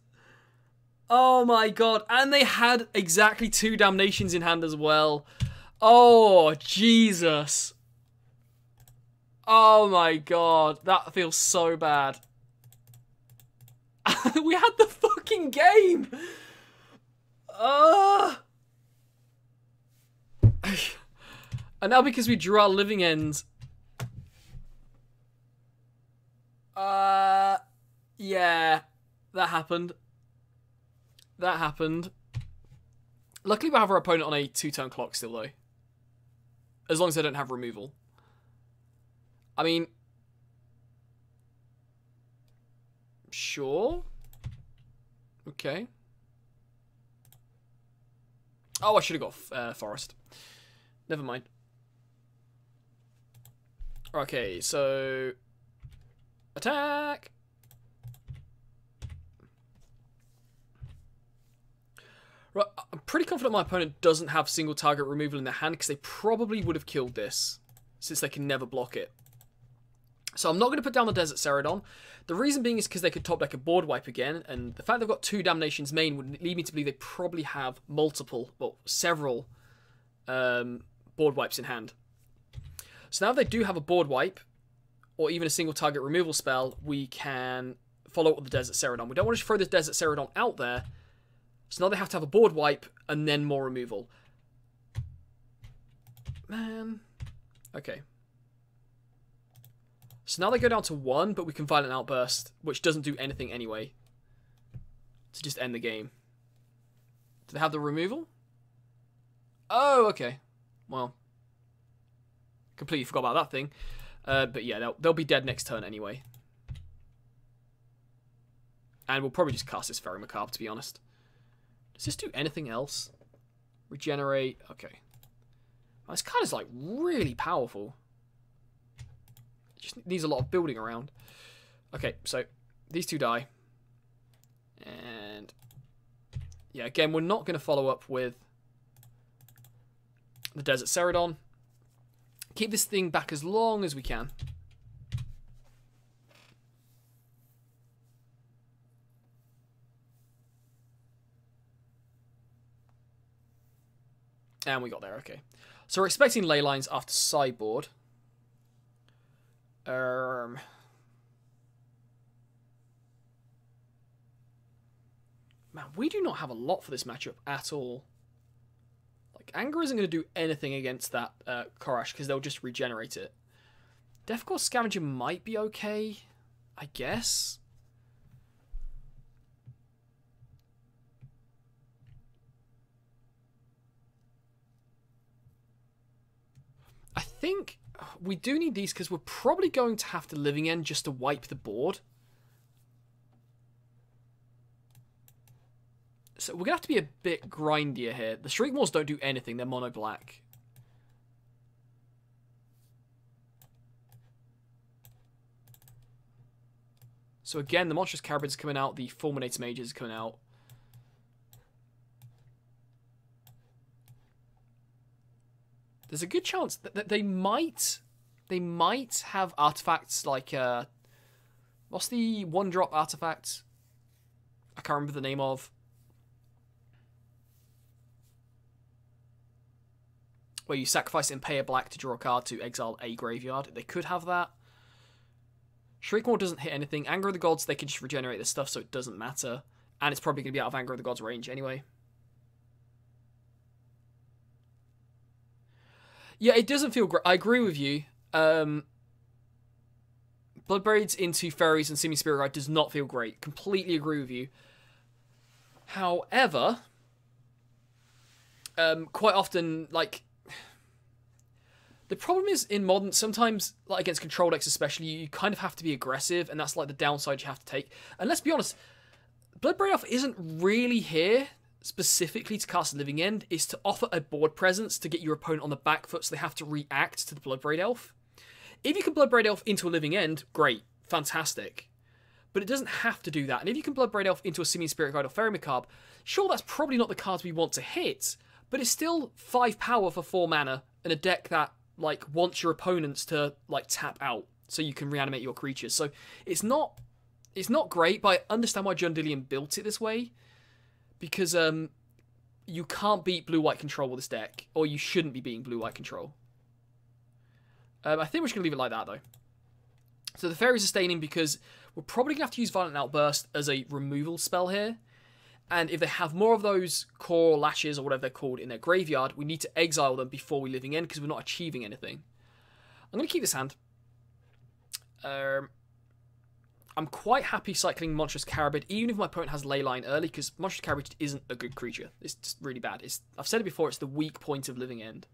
Oh my god. And they had exactly 2 Damnations in hand as well. Oh, Jesus. Oh my god. That feels so bad. We had the fucking game! And now because we drew our Living End... Yeah, that happened. That happened. Luckily we have our opponent on a 2-turn clock still, though. As long as they don't have removal. I mean... Sure. Okay. Oh, I should have got Forest. Never mind. Okay, so... Attack! Right, I'm pretty confident my opponent doesn't have single target removal in their hand because they probably would have killed this since they can never block it. So I'm not going to put down the Desert Celadon. The reason being is because they could top deck a board wipe again, and the fact they've got 2 Damnation's main would lead me to believe they probably have multiple, well, several board wipes in hand. So now if they do have a board wipe, or even a single target removal spell, we can follow up with the Desert Celadon. We don't want to throw this Desert Celadon out there, so now they have to have a board wipe and then more removal. Man. Okay. So now they go down to 1, but we can Violent Outburst, which doesn't do anything anyway. To just end the game. Do they have the removal? Oh, okay. Well. Completely forgot about that thing. But yeah, they'll be dead next turn anyway. And we'll probably just cast this Fairy Macabre, to be honest. Does this do anything else? Regenerate. Okay. Well, this card is, like, really powerful. It just needs a lot of building around. Okay, so these 2 die. And yeah, again, we're not going to follow up with the Desert Celadon. Keep this thing back as long as we can. And we got there, okay. So we're expecting ley lines after sideboard. Man, we do not have a lot for this matchup at all. Like, Anger isn't going to do anything against that Korash because they'll just regenerate it. Deathcore Scavenger might be okay, I guess. I think we do need these because we're probably going to have to Living End just to wipe the board. So we're going to have to be a bit grindier here. The Shriekmaws don't do anything. They're mono black. So again, the Monstrous Carabids coming out. The Fulminator Mages coming out. There's a good chance that they might have artifacts like what's the 1-drop artifact? I can't remember the name of. Where you sacrifice and pay a black to draw a card to exile a graveyard. They could have that. Shriekmaw doesn't hit anything. Anger of the Gods, they can just regenerate this stuff, so it doesn't matter. And it's probably going to be out of Anger of the Gods range anyway. Yeah, it doesn't feel great. I agree with you. Bloodbraids into Fairies and Simi Spirit Guide does not feel great. Completely agree with you. However, quite often, like, the problem is in Modern, sometimes, like against control decks especially, you kind of have to be aggressive, and that's like the downside you have to take. And let's be honest, Bloodbraid Elf isn't really here specifically to cast Living End. Is to offer a board presence to get your opponent on the back foot so they have to react to the Bloodbraid Elf. If you can Bloodbraid Elf into a Living End, great, fantastic. But it doesn't have to do that. And if you can Bloodbraid Elf into a Simian Spirit Guide or Fairy Macabre, sure, that's probably not the cards we want to hit, but it's still 5 power for 4 mana in a deck that, like, wants your opponents to, like, tap out so you can reanimate your creatures. So it's not great, but I understand why Jundilion built it this way. Because you can't beat blue-white control with this deck, or you shouldn't be beating blue-white control. I think we're just going to leave it like that, though. So the Fairies are staying in because we're probably going to have to use Violent Outburst as a removal spell here. And if they have more of those core lashes or whatever they're called in their graveyard, we need to exile them before we living end because we're not achieving anything. I'm going to keep this hand. I'm quite happy cycling Monstrous Carabid, even if my opponent has Leyline early, because Monstrous Carabid just isn't a good creature. It's just really bad. I've said it before, it's the weak point of living end.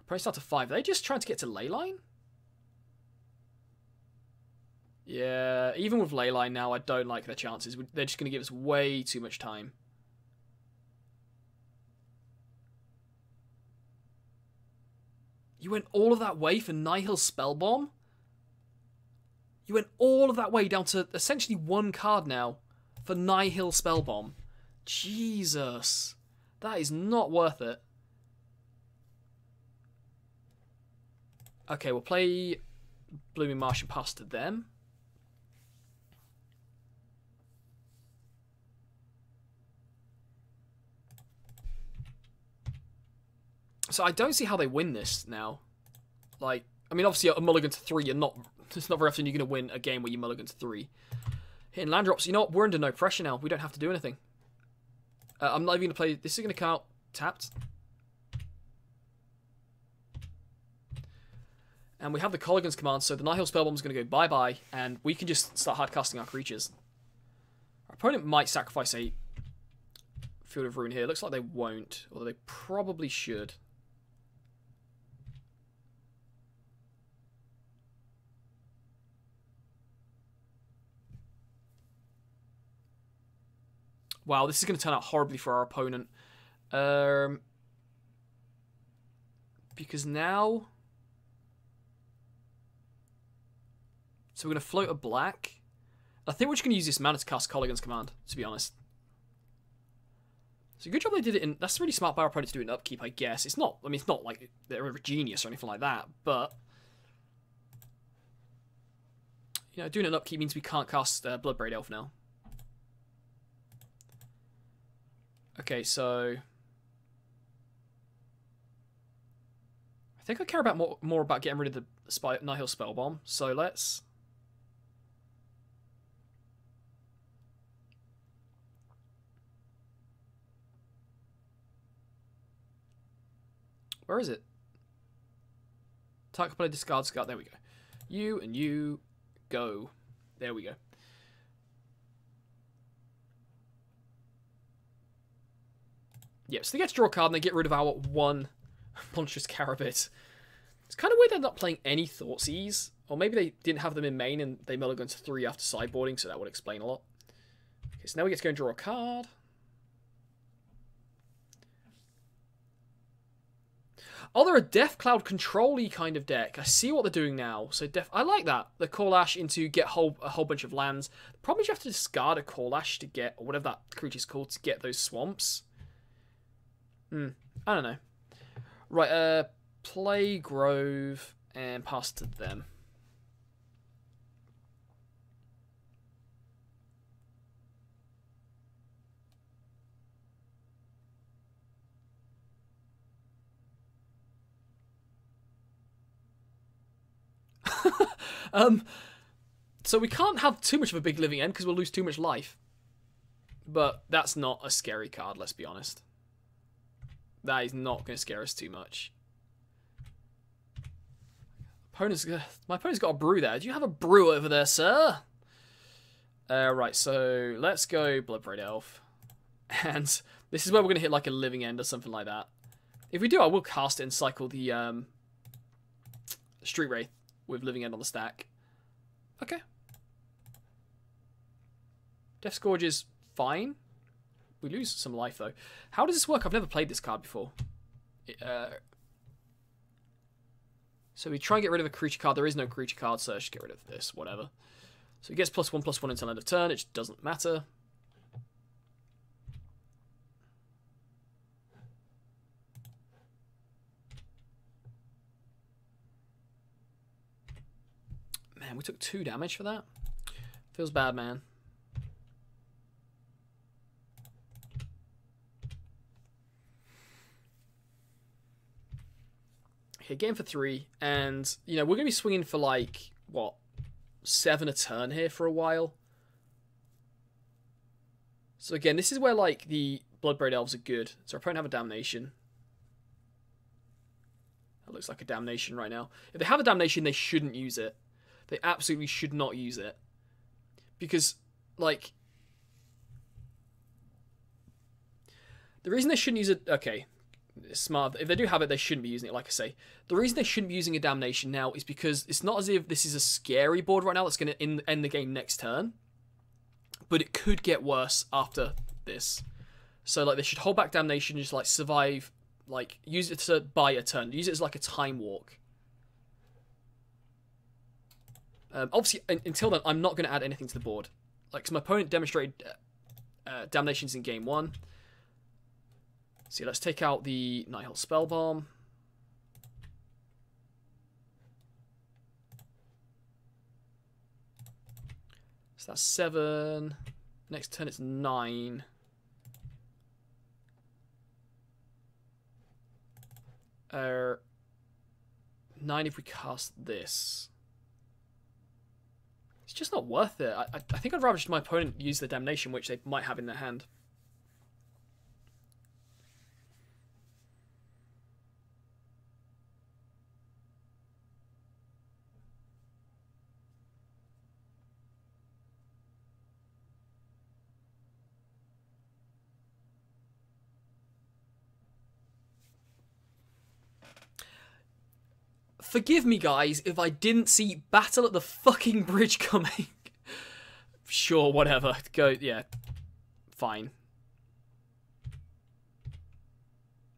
Probably start to 5. Are they just trying to get to Leyline? Yeah, even with Leyline now, I don't like their chances. They're just going to give us way too much time. You went all of that way for Nihil Spellbomb? You went all of that way down to essentially one card now for Nihil Spellbomb. Jesus. That is not worth it. Okay, we'll play Blooming Marsh and pass to them. So I don't see how they win this now. Like, I mean, obviously a mulligan to 3, it's not very often you're going to win a game where you mulligan to 3. Hitting land drops, you know what? We're under no pressure now. We don't have to do anything. I'm not even going to play. This is going to come out tapped. And we have the Colligan's command, so the Nihil Spellbomb is going to go bye-bye, and we can just start hardcasting our creatures. Our opponent might sacrifice a Field of Ruin here. Looks like they won't, although they probably should. Wow, this is going to turn out horribly for our opponent. Because now... So we're going to float a black. I think we're just going to use this mana to cast Colligan's command, to be honest. So good job they did it in... That's really smart by our opponent to do an upkeep, I guess. It's not... I mean, it's not like they're a genius or anything like that, but... You know, doing an upkeep means we can't cast Bloodbraid Elf now. Okay, so... I think I care about more about getting rid of the Nihil Spellbomb, so let's... Where is it? Target player discards card. There we go. You and you go. There we go. Yep, so they get to draw a card and they get rid of our one Monstrous Carabid. It's kind of weird they're not playing any Thoughtseize. Or maybe they didn't have them in main and they mulligan to 3 after sideboarding, so that would explain a lot. Okay, so now we get to go and draw a card. Oh, they're a Death Cloud control-y kind of deck. I see what they're doing now. So I like that. The Call-Ash into get a whole bunch of lands. The problem is you have to discard a Call-Ash to get, or whatever that creature's called, to get those swamps. I don't know. Right, play Grove and pass to them. So we can't have too much of a big living end because we'll lose too much life. But that's not a scary card, let's be honest. That is not going to scare us too much. My opponent's got a brew there. Do you have a brew over there, sir? Right, so let's go Bloodbraid Elf. And this is where we're going to hit like a living end or something like that. If we do, I will cast it and cycle the Street Wraith with living end on the stack. Okay. Death Scourge is fine. We lose some life, though. How does this work? I've never played this card before. So we try and get rid of a creature card. There is no creature card, so just get rid of this, whatever. So he gets +1/+1 until end of turn. It just doesn't matter. Man, we took 2 damage for that. Feels bad, man. Okay, game for 3, and you know we're gonna be swinging for like what 7 a turn here for a while. So again, this is where like the Bloodbraid Elves are good. So our opponent have a Damnation. That looks like a Damnation right now. If they have a Damnation, they shouldn't use it. They absolutely should not use it. Because, like... The reason they shouldn't use it... Okay, it's smart. If they do have it, they shouldn't be using it, like I say. The reason they shouldn't be using a Damnation now is because it's not as if this is a scary board right now that's going to end the game next turn. But it could get worse after this. So, like, they should hold back Damnation and just, like, survive... Like, use it to buy a turn. Use it as, like, a time walk. Obviously, until then, I'm not going to add anything to the board. Like, because my opponent demonstrated Damnations in game 1. So, let's take out the Nighthold Spellbomb. So, that's 7. Next turn, it's 9. 9 if we cast this. It's just not worth it. I think I'd rather just my opponent use the Damnation, which they might have in their hand. Forgive me, guys, if I didn't see Battle at the fucking Bridge coming. Sure, whatever. Go, yeah. Fine.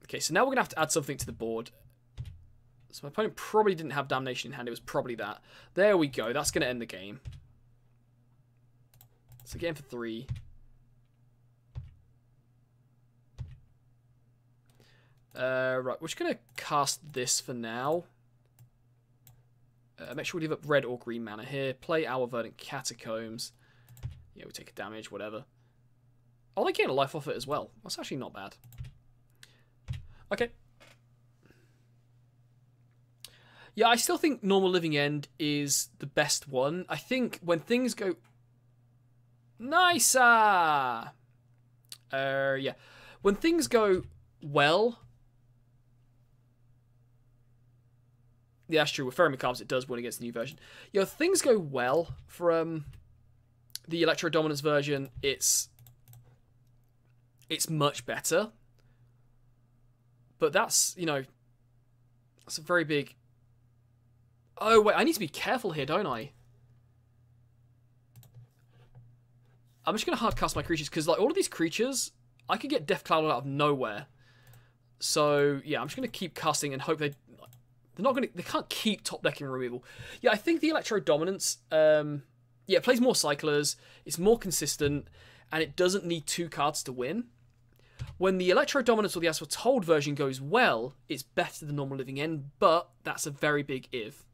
Okay, so now we're going to have to add something to the board. So my opponent probably didn't have Damnation in hand. It was probably that. There we go. That's going to end the game. So game for 3. Right, we're just going to cast this for now. Make sure we leave up red or green mana here. Play our Verdant Catacombs. Yeah, we take a damage, whatever. Oh, they gain a life off it as well. That's actually not bad. Okay. Yeah, I still think Normal Living End is the best one. I think when things go... Nice! Yeah. When things go well... Yeah, that's true. With Ferry Macabres, it does win against the new version. You know, things go well for the Electro Dominance version. It's much better. But that's, you know, that's a very big... Oh, wait, I need to be careful here, don't I? I'm just going to hard cast my creatures, because, like, all of these creatures, I could get Death Cloud out of nowhere. So, yeah, I'm just going to keep casting and hope they... They're not going to... They can't keep top decking removal. Yeah, I think the Electro Dominance... yeah, it plays more cyclers. It's more consistent. And it doesn't need 2 cards to win. When the Electro Dominance or the As Foretold version goes well, it's better than Normal Living End. But that's a very big if.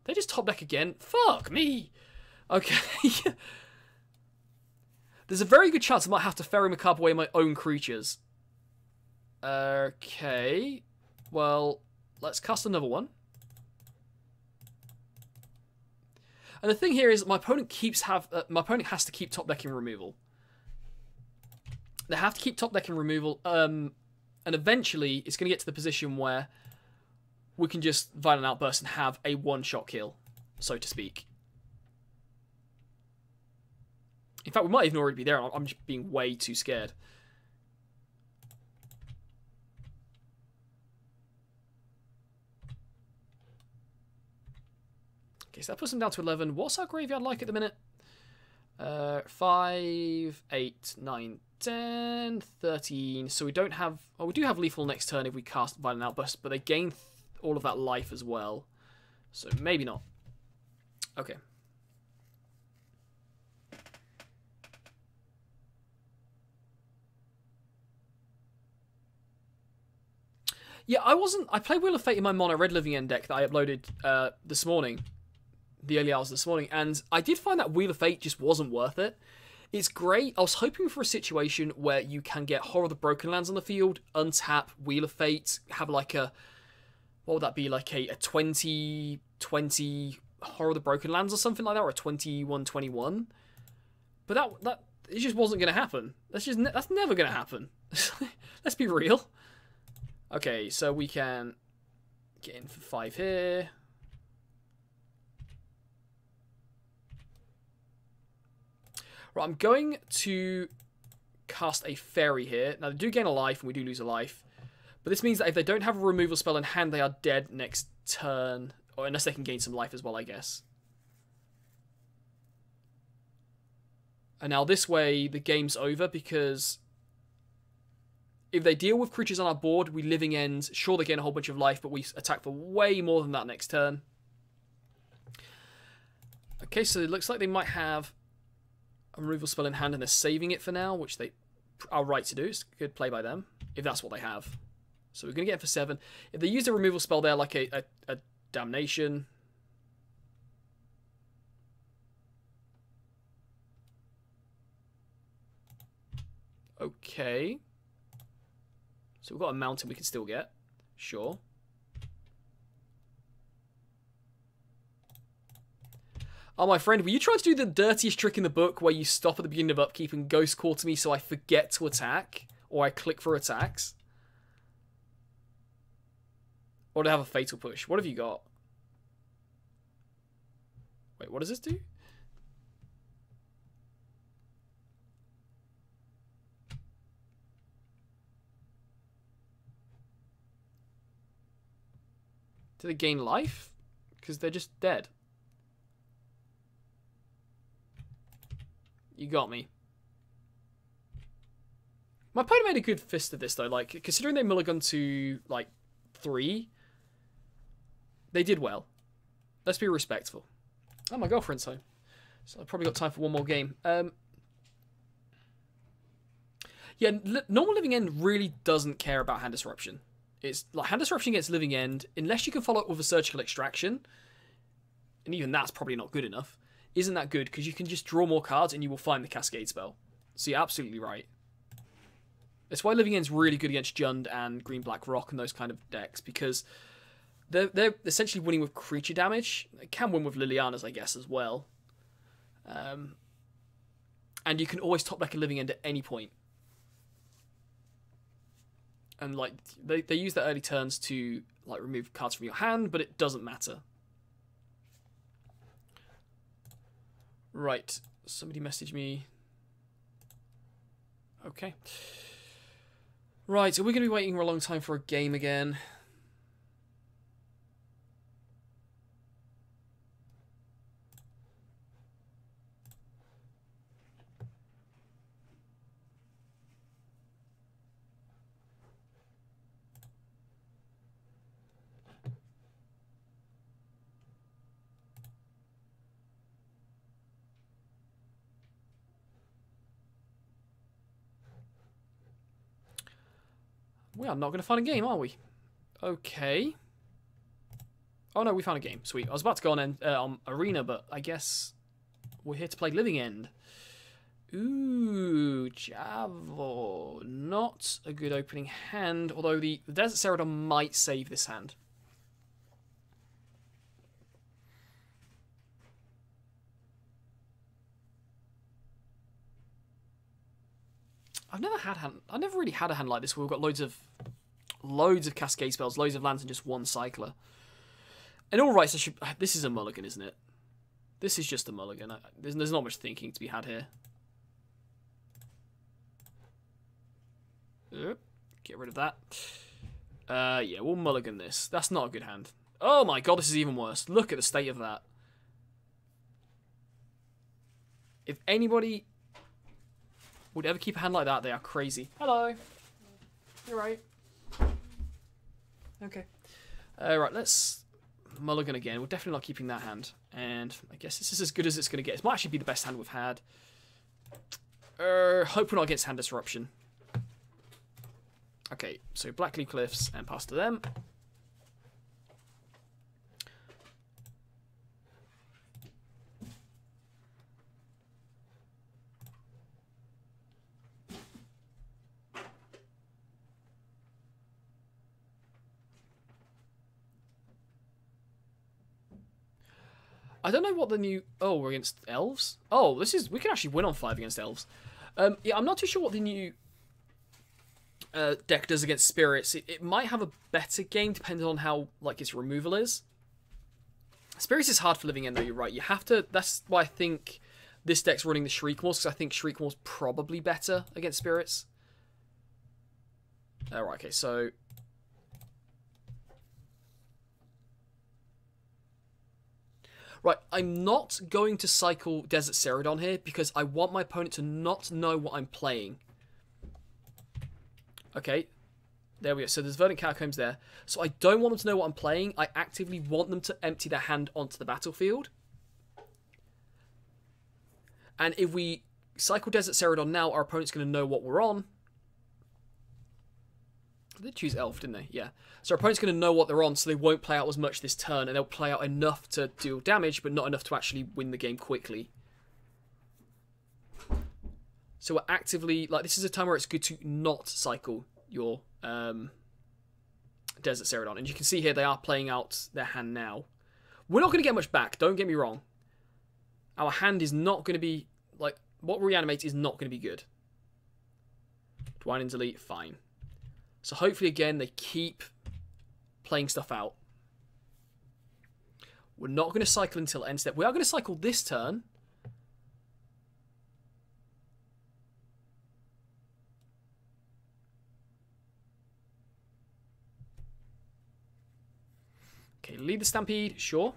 They just top deck again. Fuck me. Okay. There's a very good chance I might have to Ferry Macabre away my own creatures. Okay. Well... Let's cast another one. And the thing here is my opponent has to keep top decking removal. They have to keep top decking removal, and eventually it's going to get to the position where we can just Violent Outburst and have a one-shot kill, so to speak. In fact, we might even already be there. I'm just being way too scared. Okay, so that puts them down to 11. What's our graveyard like at the minute? 5, 8, 9, 10, 13. So we don't have... Oh, we do have Lethal next turn if we cast Violent Outburst, but they gain all of that life as well. So maybe not. Okay. Yeah, I played Wheel of Fate in my Mono Red Living End deck that I uploaded this morning. The early hours this morning, and I did find that Wheel of Fate just wasn't worth it. It's great. I was hoping for a situation where you can get Horror of the Broken Lands on the field, untap Wheel of Fate, have like a... What would that be? Like a 20-20 Horror of the Broken Lands or something like that, or a 21-21. But it just wasn't going to happen. That's never going to happen. Let's be real. Okay, so we can get in for 5 here. Right, I'm going to cast a fairy here. Now, they do gain a life, and we do lose a life. But this means that if they don't have a removal spell in hand, they are dead next turn. Or unless they can gain some life as well, I guess. And now this way, the game's over, because if they deal with creatures on our board, we Living End. Sure, they gain a whole bunch of life, but we attack for way more than that next turn. Okay, so it looks like they might have a removal spell in hand, and they're saving it for now, which they are right to do. It's a good play by them, if that's what they have. So we're going to get it for 7. If they use a removal spell there, like a Damnation. Okay. So we've got a mountain we can still get. Sure. Oh, my friend, were you trying to do the dirtiest trick in the book where you stop at the beginning of upkeep and Ghost Quarter me so I forget to attack? Or I click for attacks? Or do I have a Fatal Push? What have you got? Wait, what does this do? Do they gain life? Because they're just dead. You got me. My opponent made a good fist of this, though. Like, considering they mulligan to, like, 3, they did well. Let's be respectful. Oh, my girlfriend's home. So I've probably got time for one more game. Yeah, normal Living End really doesn't care about Hand Disruption. It's like Hand Disruption against Living End, unless you can follow it with a Surgical Extraction, and even that's probably not good enough. Isn't that good? Because you can just draw more cards and you will find the Cascade spell. So you're absolutely right. That's why Living End's really good against Jund and Green-Black Rock and those kind of decks, because they're essentially winning with creature damage. They can win with Liliana's, I guess, as well. And you can always top deck a Living End at any point. And like they use their early turns to like remove cards from your hand, but it doesn't matter. Right. Somebody messaged me. Okay. Right, so we're going to be waiting for a long time for a game again. We are not going to find a game, are we? Okay. Oh no, we found a game. Sweet. I was about to go on Arena, but I guess we're here to play Living End. Ooh, Javo. Not a good opening hand, although the Desert Celadon might save this hand. I've never really had a hand like this where we've got loads of Cascade spells, loads of lands, and just one cycler. And all right, so this is a mulligan, isn't it? This is just a mulligan. There's not much thinking to be had here. Get rid of that. Yeah, we'll mulligan this. That's not a good hand. Oh my god, this is even worse. Look at the state of that. If anybody would ever keep a hand like that, they are crazy. Hello. You're right. Okay. Right, let's mulligan again. We're definitely not keeping that hand. And I guess this is as good as it's going to get. This might actually be the best hand we've had. Hope we're not against Hand Disruption. Okay, so Blackleaf Cliffs and pass to them. I don't know what the new... Oh, we're against Elves? Oh, we can actually win on 5 against Elves. Yeah, I'm not too sure what the new deck does against spirits. It might have a better game depending on how like its removal is. Spirits is hard for Living End though. You're right. You have to. That's why I think this deck's running the Shriekmaws, because I think Shriekmaw's probably better against spirits. Right. Okay. So. Right, I'm not going to cycle Desert Celadon here because I want my opponent to not know what I'm playing. Okay, there we go. So there's Verdant Catacombs there. So I don't want them to know what I'm playing. I actively want them to empty their hand onto the battlefield. And if we cycle Desert Celadon now, our opponent's going to know what we're on. They did choose Elf, didn't they? Yeah. So our opponent's going to know what they're on, so they won't play out as much this turn, and they'll play out enough to deal damage, but not enough to actually win the game quickly. So we're actively... Like, this is a time where it's good to not cycle your Desert Celadon. And you can see here they are playing out their hand now. We're not going to get much back, don't get me wrong. Our hand is not going to be... Like, what reanimates is not going to be good. Dwine and delete, fine. So hopefully, again, they keep playing stuff out. We're not going to cycle until end step. We are going to cycle this turn. Okay, lead the Stampede, sure.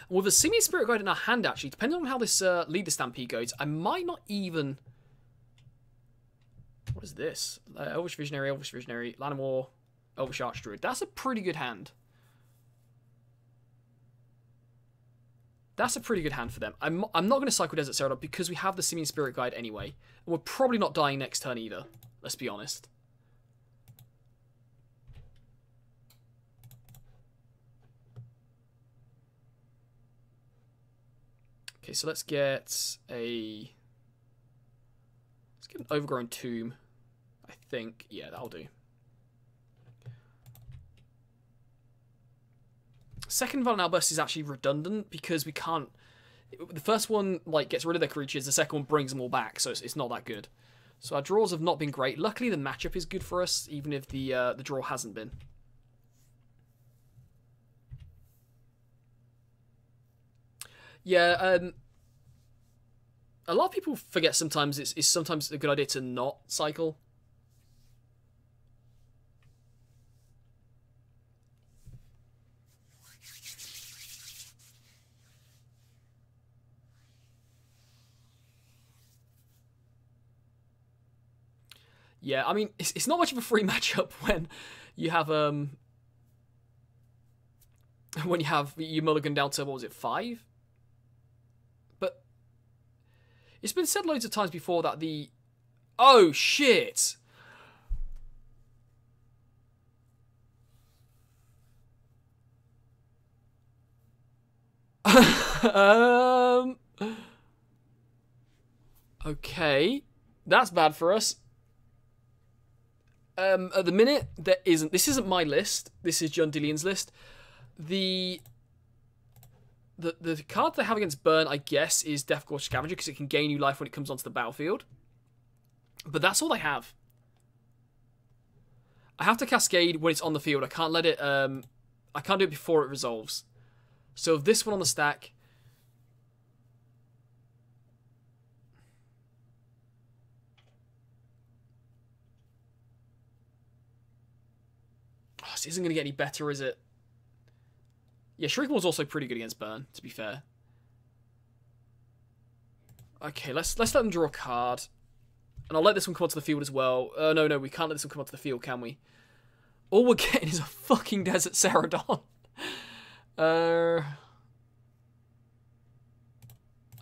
And with a Simian Spirit Guide in our hand, actually, depending on how this lead the Stampede goes, I might not even... What is this? Elvish Visionary, Llanowar, Elvish Archdruid. That's a pretty good hand. That's a pretty good hand for them. I'm not going to cycle Desert Celadon because we have the Simian Spirit Guide anyway. And we're probably not dying next turn either. Let's be honest. Okay, so let's get a... Let's get an Overgrown Tomb. I think, yeah, that'll do. Second Violent Outburst is actually redundant because we can't... The first one, like, gets rid of their creatures. The second one brings them all back, so it's not that good. So our draws have not been great. Luckily, the matchup is good for us, even if the draw hasn't been. Yeah, a lot of people forget sometimes it's sometimes a good idea to not cycle. Yeah, I mean, it's not much of a free matchup when you have you mulligan down to, what was it, 5? But it's been said loads of times before that the... Oh, shit! Okay. That's bad for us. At the minute, there isn't... This isn't my list. This is Jundilions' list. The card they have against Burn, I guess, is Deathgorge Scavenger, because it can gain you life when it comes onto the battlefield. But that's all they have. I have to Cascade when it's on the field. I can't let it... I can't do it before it resolves. So if this one on the stack... Oh, this isn't going to get any better, is it? Yeah, Shriekmaw's also pretty good against Burn, to be fair. Okay, let's let them draw a card. And I'll let this one come onto the field as well. No, we can't let this one come onto the field, can we? All we're getting is a fucking Desert Celadon.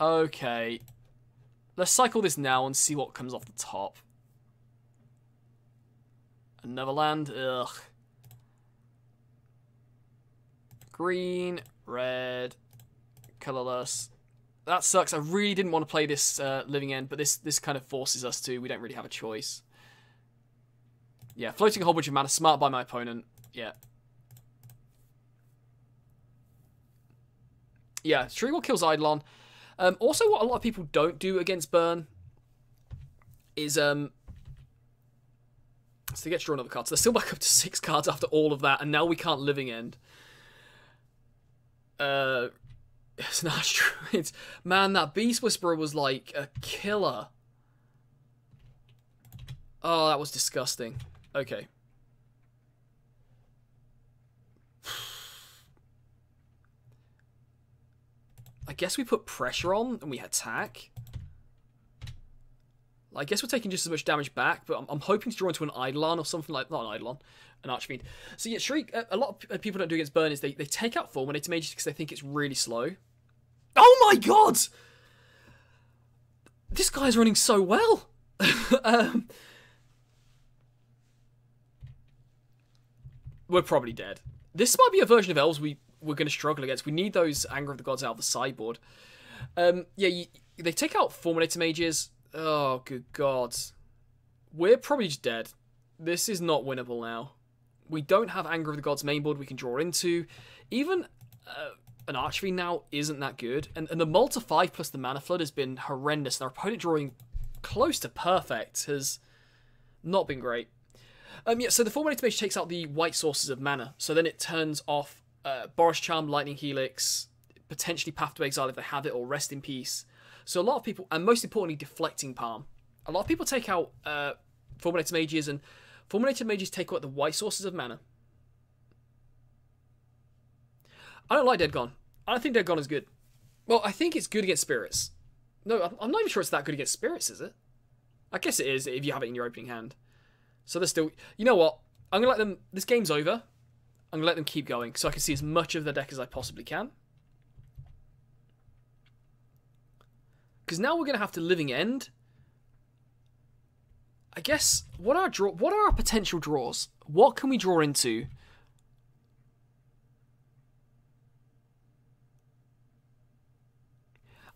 Okay. Let's cycle this now and see what comes off the top. Another land? Ugh. Green, red, colourless. That sucks. I really didn't want to play this Living End, but this kind of forces us to. We don't really have a choice. Yeah, floating a whole bunch of mana. Smart by my opponent. Yeah. Yeah, Shriekmaw kills Eidolon. Also, what a lot of people don't do against Burn is so they get to draw another card. So they're still back up to 6 cards after all of that, and now we can't Living End. It's not true. It's, man, that Beast Whisperer was like a killer. Oh, that was disgusting. Okay. I guess we put pressure on and we attack. I guess we're taking just as much damage back, but I'm hoping to draw into an Eidolon or something like... Not an Eidolon, an Archfiend. So yeah, Shriek, a lot of people don't do against Burn is they take out Fulminator Mages because they think it's really slow. Oh my god! This guy's running so well! We're probably dead. This might be a version of Elves we're going to struggle against. We need those Anger of the Gods out of the sideboard. Yeah, they take out Fulminator Mages... Oh, good God. We're probably just dead. This is not winnable now. We don't have Anger of the Gods mainboard we can draw into. Even an Archfiend now isn't that good. And the Multi 5 plus the Mana Flood has been horrendous. And our opponent drawing close to perfect has not been great. Yeah, so the Fulminator Mage takes out the white sources of mana. So then it turns off Boros Charm, Lightning Helix, potentially Path to Exile if they have it, or Rest in Peace. So a lot of people, and most importantly, Deflecting Palm. A lot of people take out Fulminator Mages, and Fulminator Mages take out the white sources of mana. I don't like Dead Gone. I don't think Dead Gone is good. Well, I think it's good against Spirits. No, I'm not even sure it's that good against Spirits, is it? I guess it is if you have it in your opening hand. So they're still... You know what? I'm going to let them... This game's over. I'm going to let them keep going so I can see as much of the deck as I possibly can. Because now we're going to have to Living End. I guess, what are our potential draws? What can we draw into?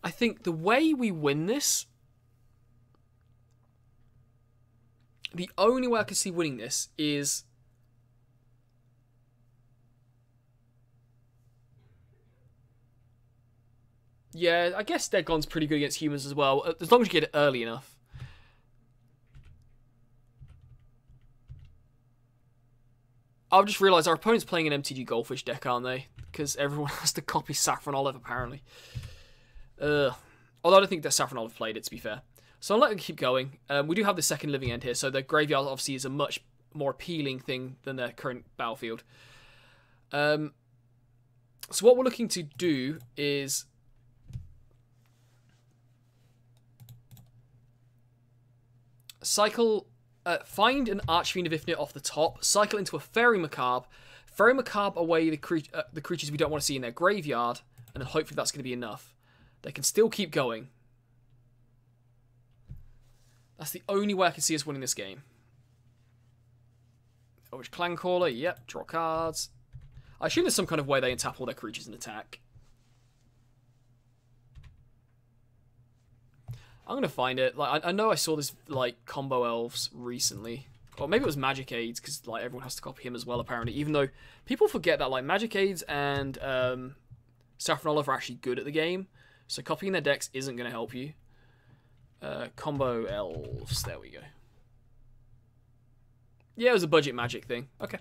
I think the way we win this... The only way I can see winning this is... Yeah, I guess Dead Gone's pretty good against humans as well, as long as you get it early enough. I've just realised our opponent's playing an MTG Goldfish deck, aren't they? Because everyone has to copy Saffron Olive, apparently. Although I don't think that Saffron Olive played it, to be fair. So I'll let them keep going. We do have the second Living End here, so the graveyard obviously is a much more appealing thing than their current battlefield. So what we're looking to do is... Cycle... find an Archfiend of Ifnit off the top, cycle into a Fairy Macabre away the creatures we don't want to see in their graveyard, and then hopefully that's going to be enough. They can still keep going. That's the only way I can see us winning this game. Elvish Clangcaller, yep, draw cards. I assume there's some kind of way they untap all their creatures and attack. I'm going to find it. Like I know I saw this like combo Elves recently. Or maybe it was Magic Aids, because like everyone has to copy him as well, apparently. Even though people forget that like Magic Aids and Saffron Olive are actually good at the game. So copying their decks isn't going to help you. Combo Elves. There we go. Yeah, it was a budget Magic thing. Okay.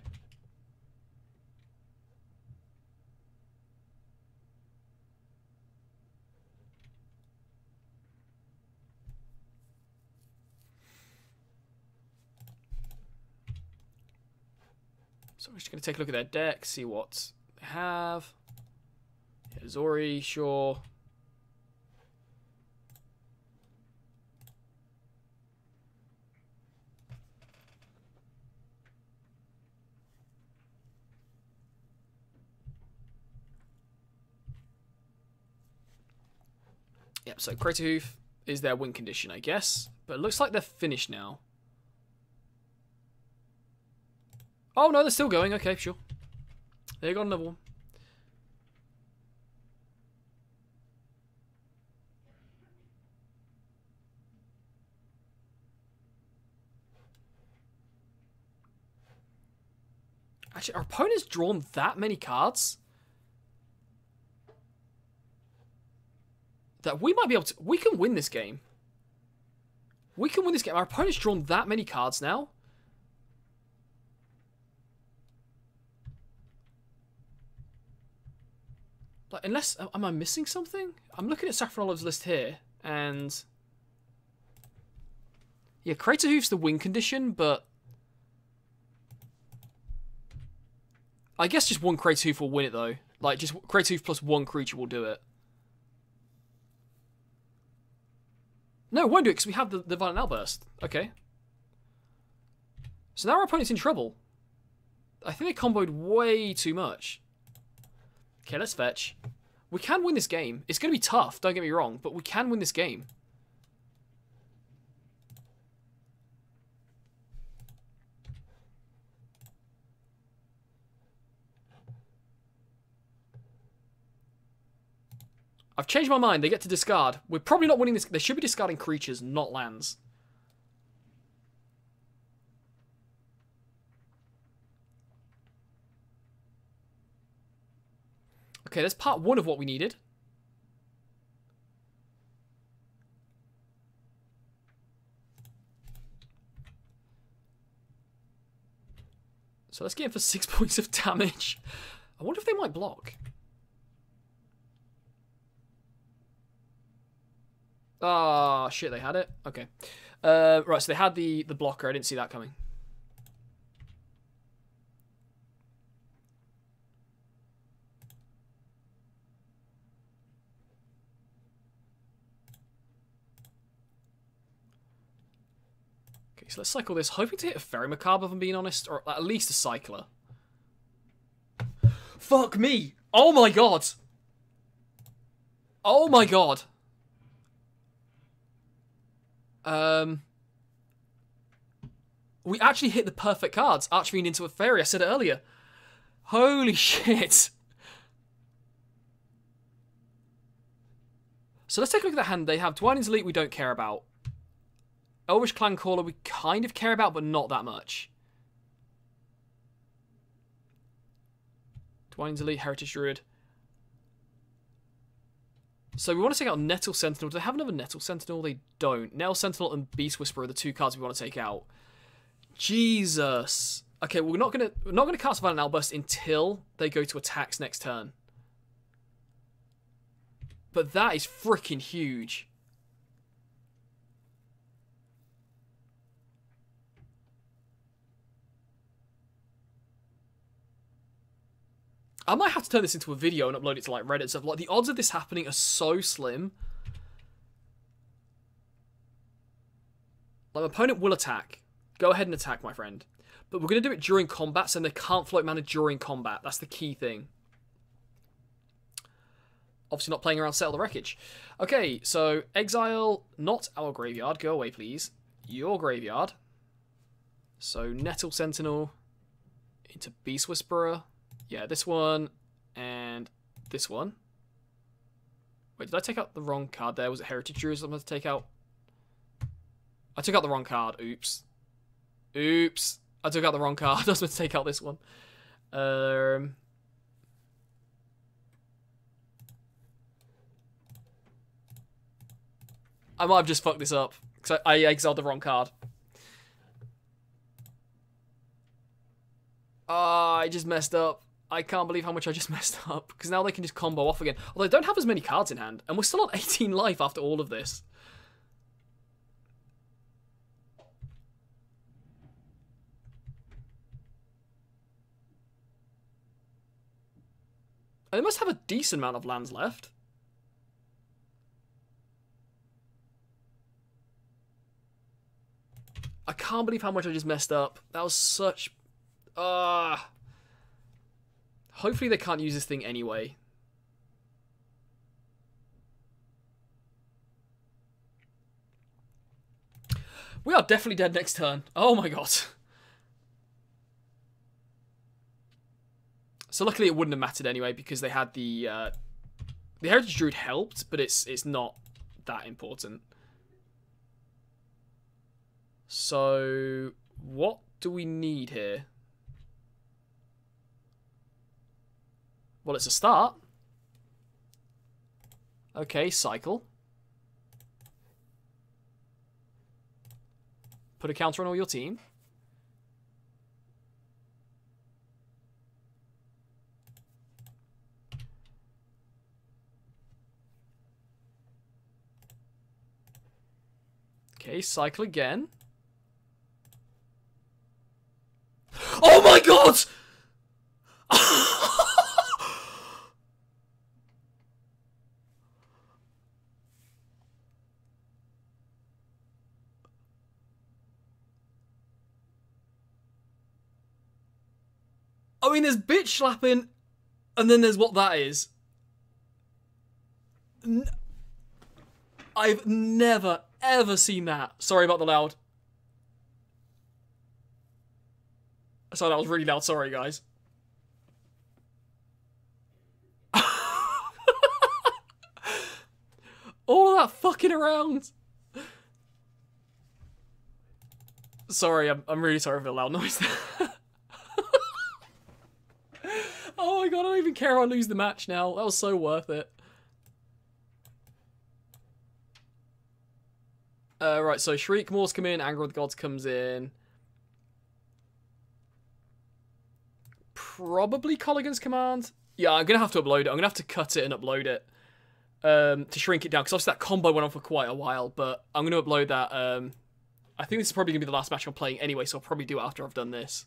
So we're just going to take a look at their deck, see what they have. Yeah, Zori, sure. Yep, so Crater Hoof is their win condition, I guess. But it looks like they're finished now. Oh, no, they're still going. Okay, sure. There you got another one. Actually, our opponent's drawn that many cards? that we might be able to... We can win this game. We can win this game. Our opponent's drawn that many cards now. Like, unless... Am I missing something? I'm looking at Saffron Olive's list here, and... Yeah, Crater Hoof's the win condition, but... I guess just one Crater Hoof will win it, though. Like, just Crater Hoof plus one creature will do it. No, it won't do it, because we have the Violent Outburst. Okay. So now our opponent's in trouble. I think they comboed way too much. Okay, let's fetch. We can win this game. It's going to be tough, don't get me wrong, but we can win this game. I've changed my mind. They get to discard. We're probably not winning this. They should be discarding creatures, not lands. Okay, that's part one of what we needed. So let's get in for 6 points of damage. I wonder if they might block. Ah, oh, shit, they had it? Okay. Right, so they had the blocker. I didn't see that coming. Okay, so let's cycle this. Hoping to hit a Fairy Macabre, if I'm being honest. Or at least a Cycler. Fuck me! Oh my god! Oh my god! We actually hit the perfect cards. Archfiend into a Fairy. I said it earlier. Holy shit. So let's take a look at the hand. They have Twining's Elite we don't care about. Elvish Clan Caller we kind of care about, but not that much. Twining's Elite, Heritage Druid. So we want to take out Nettle Sentinel. Do they have another Nettle Sentinel? They don't. Nettle Sentinel and Beast Whisperer are the two cards we want to take out. Jesus. Okay, we're not gonna cast Violent Outburst until they go to attacks next turn. But that is freaking huge. I might have to turn this into a video and upload it to like Reddit and stuff. Like, the odds of this happening are so slim. Like, my opponent will attack. Go ahead and attack, my friend. But we're going to do it during combat, so they can't float mana during combat. That's the key thing. Obviously not playing around Settle the Wreckage. Okay, so exile, not our graveyard. Go away, please. Your graveyard. So Nettle Sentinel into Beast Whisperer. Yeah, this one and this one. Wait, did I take out the wrong card there? Was it Heritage Druid I'm going to take out? I took out the wrong card. Oops. Oops. I took out the wrong card. I was going to take out this one. I might have just fucked this up because I exiled the wrong card. Ah, I just messed up. I can't believe how much I just messed up, because now they can just combo off again. Although I don't have as many cards in hand, and we're still on 18 life after all of this. And they must have a decent amount of lands left. I can't believe how much I just messed up. That was such... Hopefully they can't use this thing anyway. We are definitely dead next turn. Oh my god. So luckily it wouldn't have mattered anyway, because they had the Heritage Druid helped, but it's not that important. So what do we need here? Well, it's a start. Okay, cycle. Put a counter on all your team. Okay, cycle again. Oh my god! I mean, there's bitch slapping, and then there's what that is. I've never, ever seen that. Sorry about the loud. Sorry, that was really loud. Sorry, guys. All of that fucking around. Sorry, I'm really sorry for the loud noise there. Oh my god, I don't even care if I lose the match now. That was so worth it. Right, so Shriek, Moors come in, Anger of the Gods comes in. Probably Colligan's Command. Yeah, I'm going to have to upload it. I'm going to have to cut it and upload it to shrink it down. Because obviously that combo went on for quite a while, but I'm going to upload that. I think this is probably going to be the last match I'm playing anyway, so I'll probably do it after I've done this.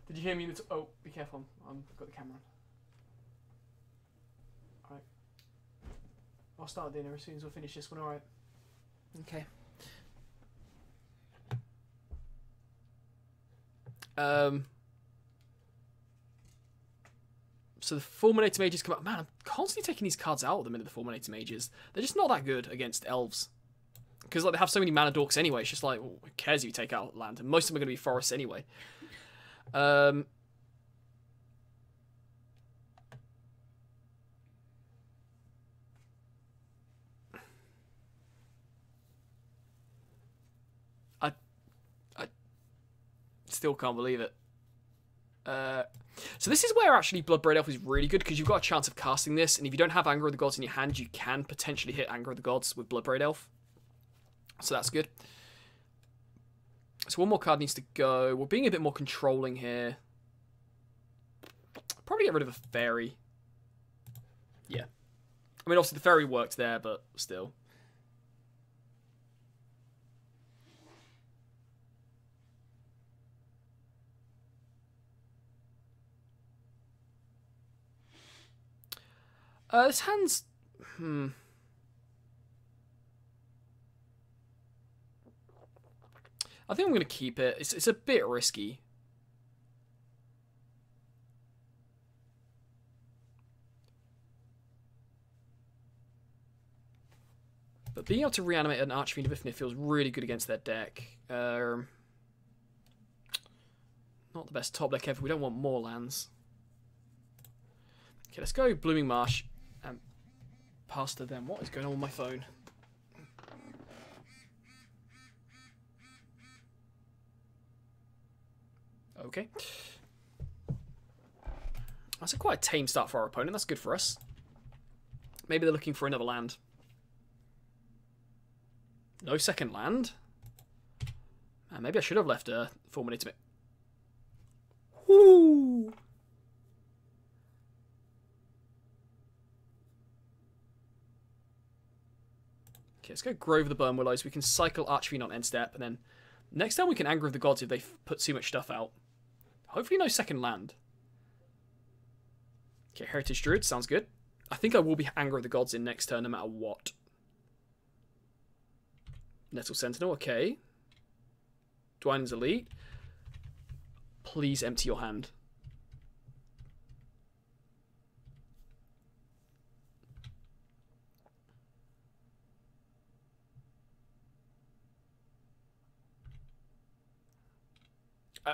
Did you hear me? Oh, be careful. I've got the camera on. Alright. I'll start dinner as soon as we finish this one, alright? Okay. So the Fulminator Mages come out. Man, I'm constantly taking these cards out at the minute, the Fulminator Mages. They're just not that good against Elves. Because like, they have so many mana dorks anyway. It's just like, well, who cares if you take out land? And most of them are going to be forests anyway. I still can't believe it. So this is where actually Bloodbraid Elf is really good, because you've got a chance of casting this, and if you don't have Anger of the Gods in your hand, you can potentially hit Anger of the Gods with Bloodbraid Elf. So that's good. So one more card needs to go. We're being a bit more controlling here. Probably get rid of a fairy. Yeah. I mean, obviously the fairy worked there, but still. This hand's... I think I'm going to keep it. It's a bit risky. But being able to reanimate an Archfiend of Ifnir feels really good against their deck. Not the best top deck ever. We don't want more lands. Okay, let's go Blooming Marsh and pass to them. What is going on with my phone? Okay. That's a quite a tame start for our opponent. That's good for us. Maybe they're looking for another land. No second land. Maybe I should have left a Fulminator. Whoo! Okay, let's go Grove of the Burn Willows. We can cycle Archfiend on end step, and then next time we can Anger of the Gods if they put too much stuff out. Hopefully no second land. Okay, Heritage Druid, sounds good. I think I will be Anger of the Gods in next turn no matter what. Nettle Sentinel, okay. Dwynen's Elite. Please empty your hand.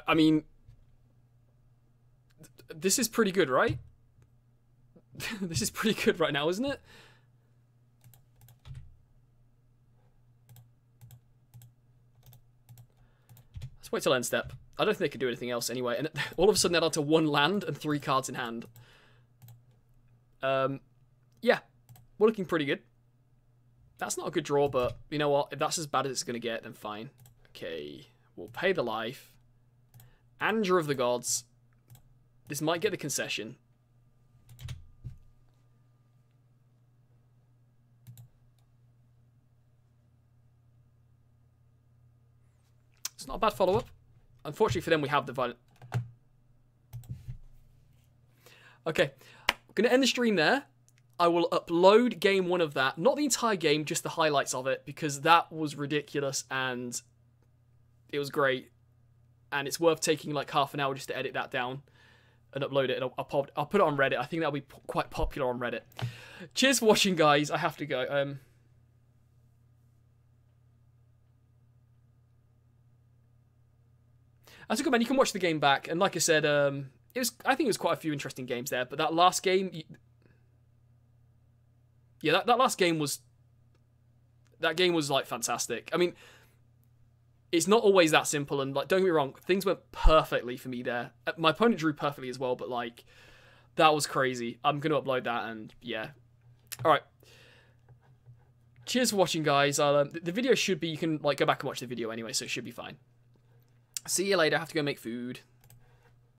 I mean, this is pretty good, right? This is pretty good right now, isn't it? Let's wait till end step. I don't think they could do anything else anyway. And all of a sudden they're down to 1 land and 3 cards in hand. Yeah, we're looking pretty good. That's not a good draw, but you know what? If that's as bad as it's going to get, then fine. Okay, we'll pay the life. Andrew of the Gods. This might get the concession. It's not a bad follow-up. Unfortunately for them, we have the violent... Okay, I'm going to end the stream there. I will upload game 1 of that. Not the entire game, just the highlights of it, because that was ridiculous and it was great. And it's worth taking like half an hour just to edit that down and upload it. And I'll put it on Reddit. I think that'll be quite popular on Reddit. Cheers for watching, guys. I have to go. That's a good man. You can watch the game back. And like I said, I think it was quite a few interesting games there. But that last game... Yeah, that last game was... That game was, like, fantastic. I mean, it's not always that simple. And, like, don't get me wrong, things went perfectly for me there. My opponent drew perfectly as well, but, like, that was crazy. I'm going to upload that, and, yeah. Alright. Cheers for watching, guys. The video should be... You can, like, go back and watch the video anyway, so it should be fine. See you later. I have to go make food.